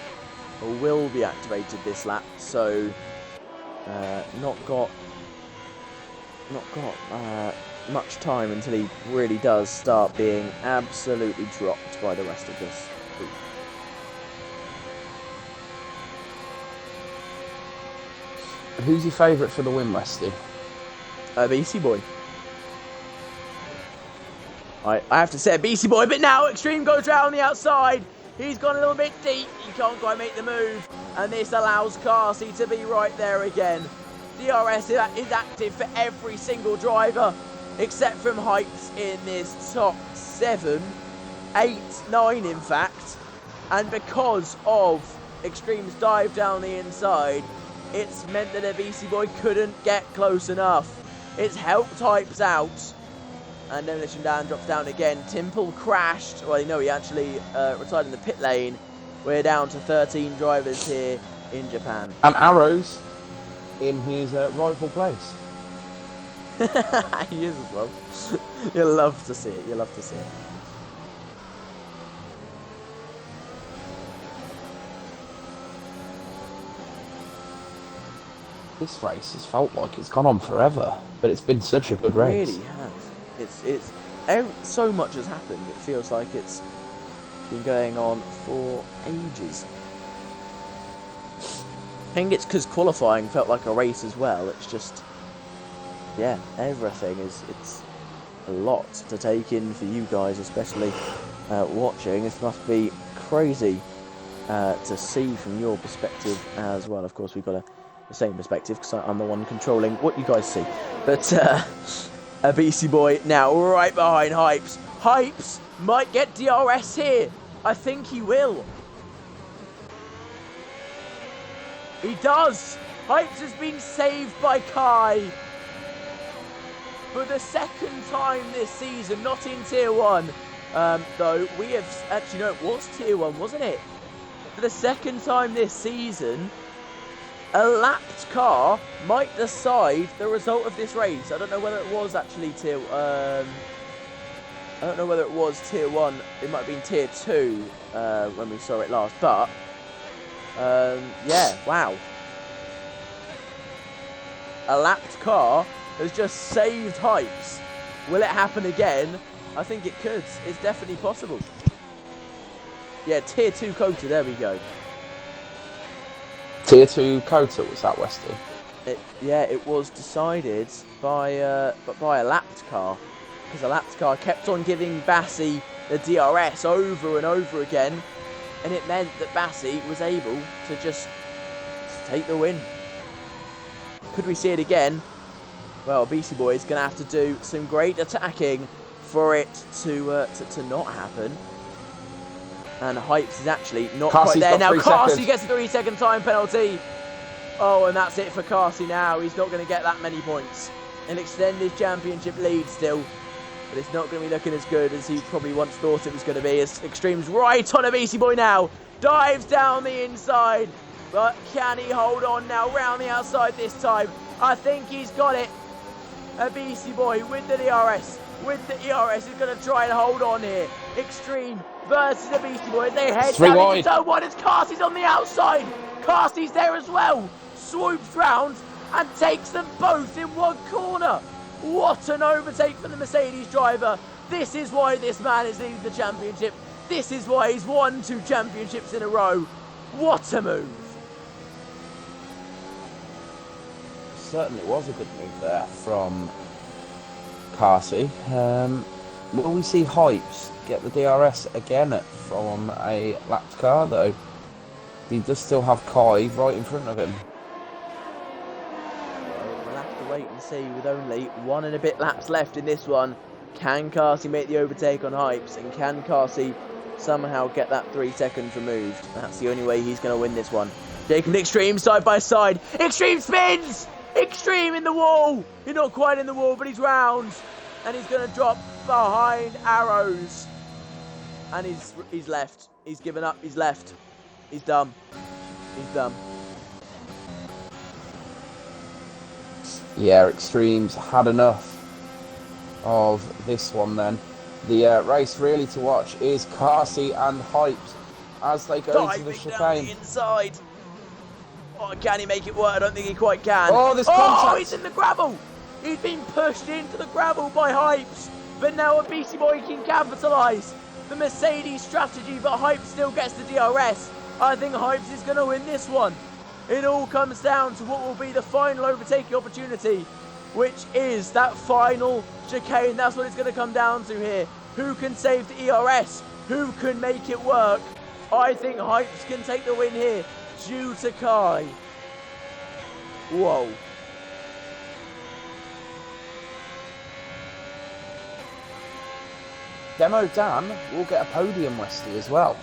or will be activated this lap. So, not got much time until he really does start being absolutely dropped by the rest of this group. Who's your favourite for the win, Westy? BC Boy. I have to say BC Boy, but now Extreme goes round the outside. He's gone a little bit deep. He can't quite make the move. And this allows Carsey to be right there again. DRS is active for every single driver, except from Hypes in this top 7, 8, 9 in fact. And because of Extreme's dive down the inside, it's meant that a BC Boy couldn't get close enough. It's helped Hypes out. And Demolition Dan drops down again. Timple crashed. Well, no, he actually retired in the pit lane. We're down to 13 drivers here in Japan. And Arrows in his rightful place. He is as well. You'll love to see it. You'll love to see it. This race has felt like it's gone on forever, but it's been such a good race. It really has. So much has happened. It feels like it's been going on for ages. I think it's because qualifying felt like a race as well. It's just, yeah, everything it's a lot to take in for you guys, especially watching. This must be crazy to see from your perspective as well. Of course, we've got the same perspective because I'm the one controlling what you guys see. But a BC Boy now right behind Hypes. Hypes might get DRS here. I think he will. He does. Hypes has been saved by Kai. For the second time this season, not in Tier 1. Though, we have... Actually, no, it was Tier 1, wasn't it? For the second time this season, a lapped car might decide the result of this race. I don't know whether it was actually Tier... I don't know whether it was Tier 1. It might have been Tier 2 when we saw it last. But, yeah, wow. A lapped car has just saved Hypes. Will it happen again? I think it could. It's definitely possible. Yeah, Tier 2 Kota, there we go. Tier 2 Kota was that, Westy? It was decided by a lapped car. Because a lapped car kept on giving Bassi the DRS over and over again. And it meant that Bassi was able to just take the win. Could we see it again? Well, BC Boy is going to have to do some great attacking for it to not happen. And Hypes is actually not quite there. Now Carsey gets a 3-second time penalty. Oh, and that's it for Carsey now. He's not going to get that many points. He'll extend his championship lead still. But it's not going to be looking as good as he probably once thought it was going to be. As Extreme's right on a BC Boy now. Dives down the inside. But can he hold on now round the outside this time? I think he's got it. A BC Boy with the DRS. With the ERS is going to try and hold on here. Extreme versus a BC Boy. They head down into zone 1 as Carsey's on the outside. Carsey's there as well. Swoops round and takes them both in one corner. What an overtake for the Mercedes driver. This is why this man is leading the championship. This is why he's won 2 championships in a row. What a move. Certainly was a good move there from Carsey. Will we see Hypes get the DRS again from a lapped car though? He does still have Kai right in front of him. Well, we'll have to wait and see. With only 1 and a bit laps left in this one, can Carsey make the overtake on Hypes, and can Carsey somehow get that 3 seconds removed? That's the only way he's going to win this one. Jacob and Extreme side by side. Extreme spins! Extreme in the wall! He's not quite in the wall, but he's round. And he's going to drop behind Arrows. And he's left. He's given up. He's left. He's done. He's done. Yeah, Extremes had enough of this one then. The race really to watch is Carsey and Hypes as they go into the chicane. Down the inside. Oh, can he make it work? I don't think he quite can. Oh, there's contact. Oh, he's in the gravel. He's been pushed into the gravel by Hypes. But now a BC Boy can capitalise. The Mercedes strategy, but Hypes still gets the DRS. I think Hypes is going to win this one. It all comes down to what will be the final overtaking opportunity, which is that final chicane. That's what it's going to come down to here. Who can save the ERS? Who can make it work? I think Hypes can take the win here due to Kai. Whoa. Demo Dan will get a podium, Westy, as well.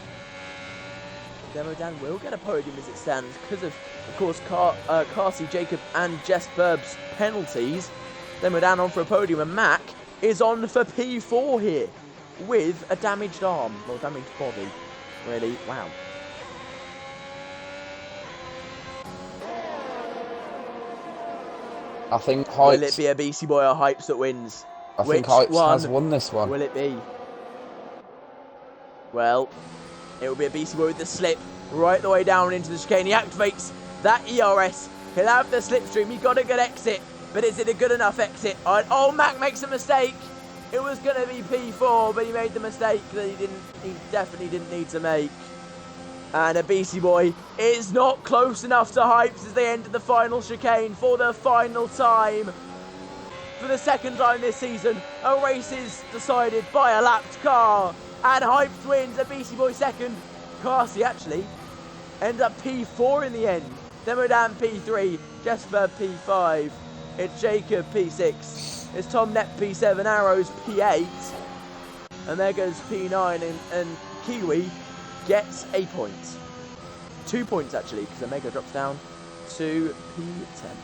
Demo Dan will get a podium as it stands because of course, Carsey, Jacob and Jess Burb's penalties. Demo Dan on for a podium, and Mac is on for P4 here with a damaged arm, well, damaged body, really, wow. I think Hypes... Will it be a BC Boy or Hypes that wins? I think Hypes has won this one. Will it be? Well, it will be a BC Boy with the slip right the way down into the chicane. He activates that ERS. He'll have the slipstream. He got a good exit, but is it a good enough exit? Oh, Mac makes a mistake. It was going to be P4, but he made the mistake that he definitely didn't need to make. And a BC Boy is not close enough to Hypes as they enter the final chicane for the final time. For the second time this season, a race is decided by a lapped car. And Hypes wins, a BC Boy second. Carsey actually ends up P4 in the end. Demo Dan P3, Jesper P5, it's Jacob P6, it's Tom Net P7, Arrows P8, and there goes P9, and Kiwi gets a point. 2 points actually, because Omega drops down to P10.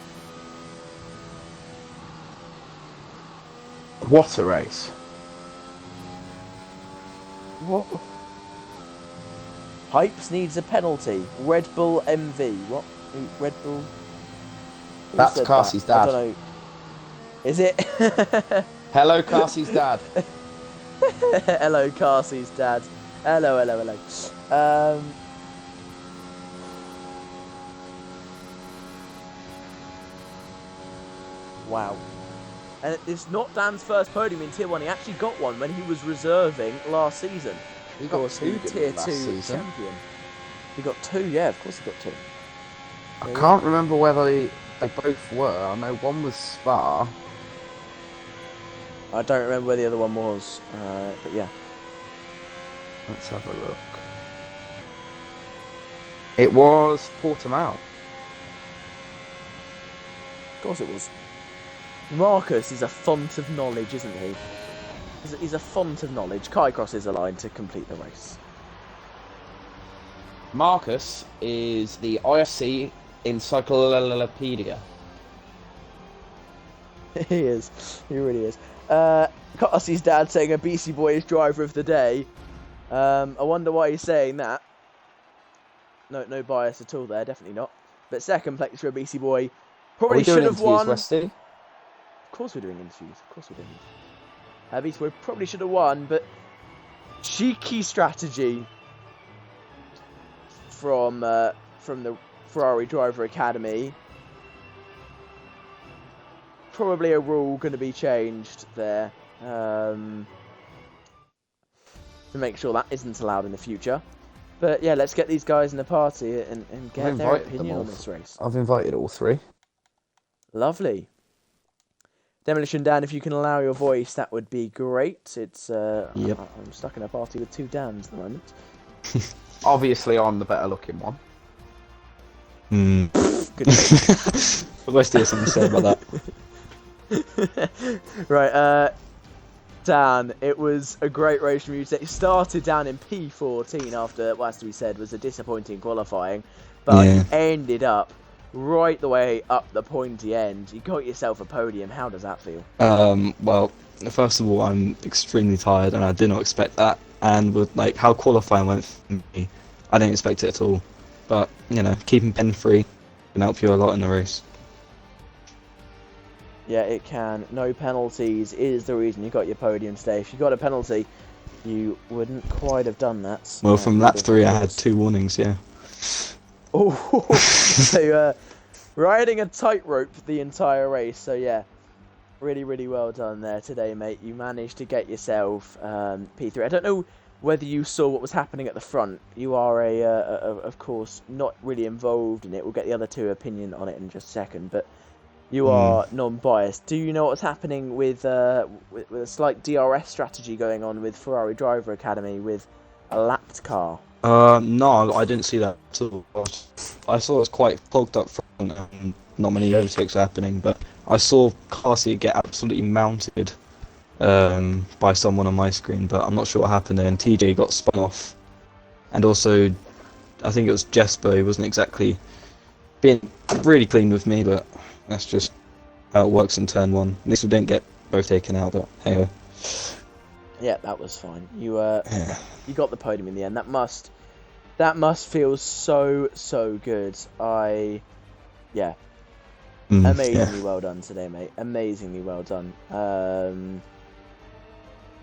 What a race. What? Hypes needs a penalty. Red Bull MV. What? Red Bull? Who That's said Carsey's that? dad. I don't know. Is it? Hello, Carsey's dad. Hello, Carsey's dad. Hello. Wow. And it's not Dan's first podium in Tier 1. He actually got one when he was reserving last season. He got two Tier 2 season. champion. He got 2, yeah, of course he got 2. I can't remember whether they both were. I know one was Spa. I don't remember where the other one was, but yeah. Let's have a look. It was Portimao. Of course it was. Marcus is a font of knowledge, isn't he? He's a font of knowledge. Kai crosses the line to complete the race. Marcus is the IFC encyclopedia. He is. He really is. Carsey's dad saying a BC Boy is driver of the day. I wonder why he's saying that. No bias at all there, definitely not. But second place for a BC Boy. Probably should have won. Westy? Of course we're doing interviews. BC Boy probably should have won, but cheeky strategy from the Ferrari Driver Academy. Probably a rule going to be changed there. to make sure that isn't allowed in the future. But yeah, let's get these guys in the party and get their opinion on this race. I've invited all three. Lovely. Demolition Dan, if you can allow your voice, that would be great. It's Yep. I'm stuck in a party with 2 Dans at the moment. Obviously, I'm the better looking one. Good. What's there something to say about that? Right, Dan, it was a great race from you today. It started down in P14 after, well, as we said, was a disappointing qualifying, but Yeah. you ended up right the way up the pointy end. You got yourself a podium. How does that feel? Well, first of all, I'm extremely tired, and I did not expect that. And with like how qualifying went for me, I didn't expect it at all. But you know, keeping pen free can help you a lot in the race. Yeah, it can. No penalties is the reason you got your podium today. If you got a penalty, you wouldn't quite have done that. Well, from lap 3, I had 2 warnings. Yeah. Oh, so you're riding a tightrope the entire race. So yeah, really, really well done there today, mate. You managed to get yourself P3. I don't know whether you saw what was happening at the front. You are of course, not really involved in it. We'll get the other 2 opinion on it in just a second, but you are non-biased. Do you know what's happening with a slight DRS strategy going on with Ferrari Driver Academy with a lapped car? No, I didn't see that at all. I saw it was quite clogged up front and not many overtakes happening, but I saw Carsi get absolutely mounted by someone on my screen, but I'm not sure what happened there. And TJ got spun off, and also I think it was Jesper who wasn't exactly being really clean with me, but that's just how it works in turn 1. At least we didn't get both taken out, but hey. Yeah, that was fine. You Yeah. you got the podium in the end. That must feel so good. Yeah. Amazingly well done today, mate. Amazingly well done.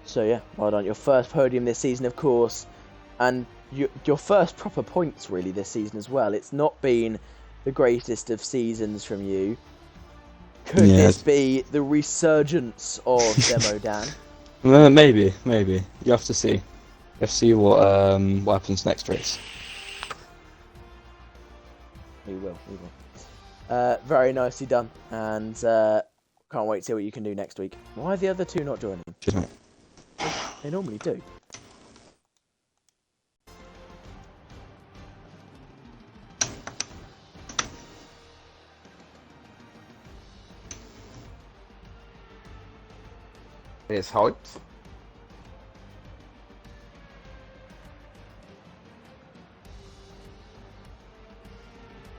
So yeah, well done. Your first podium this season, of course, and your first proper points really this season as well. It's not been the greatest of seasons from you. Could this be the resurgence of Demo Dan? Maybe. You have to see. You have to see what happens next race. We will. Very nicely done, and can't wait to see what you can do next week. Why are the other 2 not joining? Cheers, mate. They normally do. It's Hypes.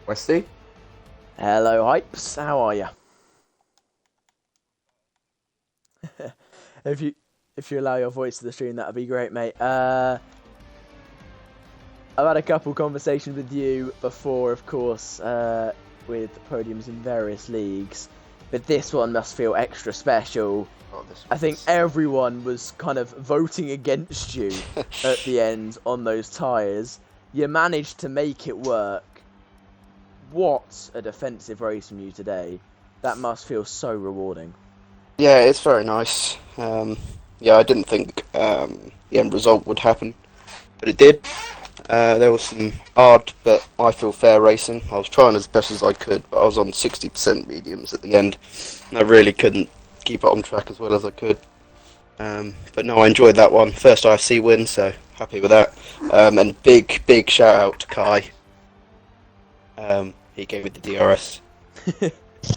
Westy? Hello, Hypes. How are you? If you allow your voice to the stream, that'd be great, mate. I've had a couple conversations with you before, of course, with podiums in various leagues, but this one must feel extra special. I think everyone was kind of voting against you at the end on those tyres. You managed to make it work. What a defensive race from you today. That must feel so rewarding. Yeah, it's very nice. I didn't think the end result would happen, but it did. There was some hard, but I feel fair racing. I was trying as best as I could, but I was on 60% mediums at the end, and I really couldn't keep it on track as well as I could. But no, I enjoyed that one. First IFC win, so happy with that. And big shout out to Kai. He gave me the DRS.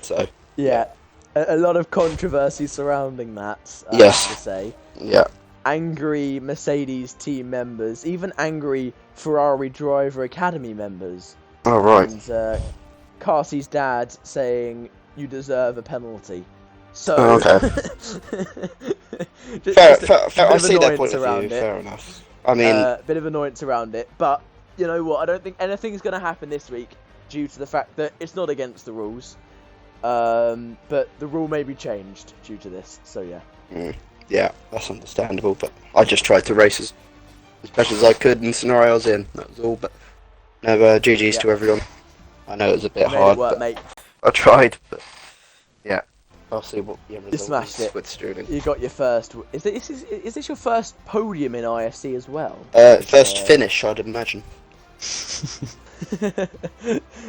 So yeah, a lot of controversy surrounding that. I Yes. have to say. yeah, Angry Mercedes team members, even angry Ferrari Driver Academy members. all right. And Carsi's dad saying you deserve a penalty. So Okay. Fair. I see that point of view. Fair enough. I mean, a bit of annoyance around it, but you know what? I don't think anything's going to happen this week due to the fact that it's not against the rules. But the rule may be changed due to this. So yeah. yeah, that's understandable. But I just tried to race as best as I could in the scenario I was in. That was all. But no, GG's to everyone. I know it was a bit Made hard, it work, but mate. I tried. But yeah. I'll see what the end You result smashed is it. with Sterling. You got your first. Is this your first podium in IFC as well? First finish, I'd imagine.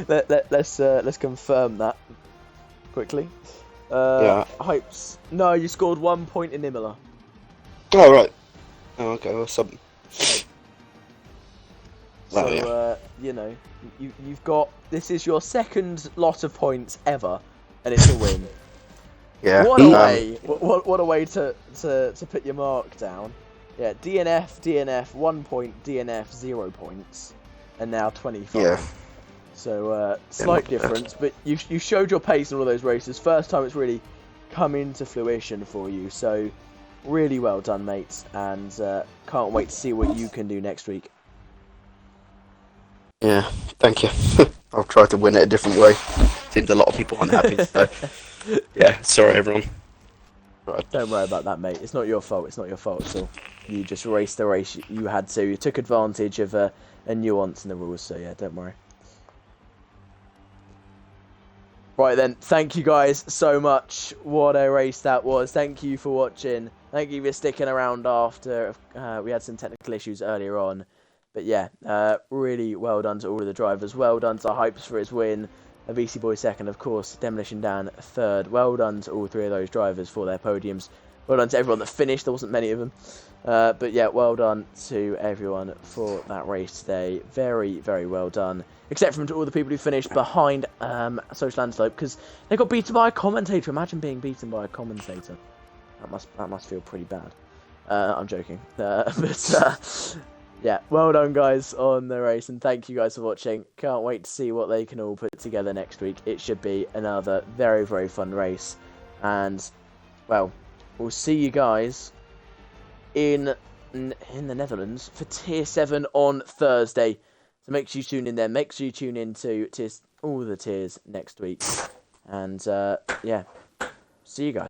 Let's confirm that quickly. Yeah. Hypes. No, you scored 1 point in Imola. Oh, right. Oh, okay, well, something. So, yeah. you know, you've got... This is your second lot of points ever, and it's a win. Yeah. What a way! What a way to put your mark down. Yeah, DNF, 1 point, DNF, 0 points, and now 25. Yeah. So, slight difference, but you showed your pace in all those races. First time it's really come into fruition for you, so really well done, mates, and can't wait to see what you can do next week. Yeah, thank you. I'll try to win it a different way. Seems a lot of people unhappy, so... Yeah, sorry everyone. Right. Don't worry about that, mate. It's not your fault. It's not your fault at all. You just raced the race you had to. You took advantage of a nuance in the rules, so yeah, don't worry. Right then, thank you guys so much. What a race that was. Thank you for watching. Thank you for sticking around after we had some technical issues earlier on. But yeah, really well done to all of the drivers. Well done to Hypes for his win. VC Boy second, of course. Demolition Dan third. Well done to all three of those drivers for their podiums. Well done to everyone that finished. There wasn't many of them. But yeah, well done to everyone for that race today. Very, very well done. Except from to all the people who finished behind Social Antelope, because they got beaten by a commentator. Imagine being beaten by a commentator. That must feel pretty bad. I'm joking. Yeah, well done guys on the race, and thank you guys for watching. Can't wait to see what they can all put together next week. It should be another very, very fun race. And, well, we'll see you guys in the Netherlands for Tier 7 on Thursday. So make sure you tune in there. Make sure you tune in to all the tiers next week. And, yeah, see you guys.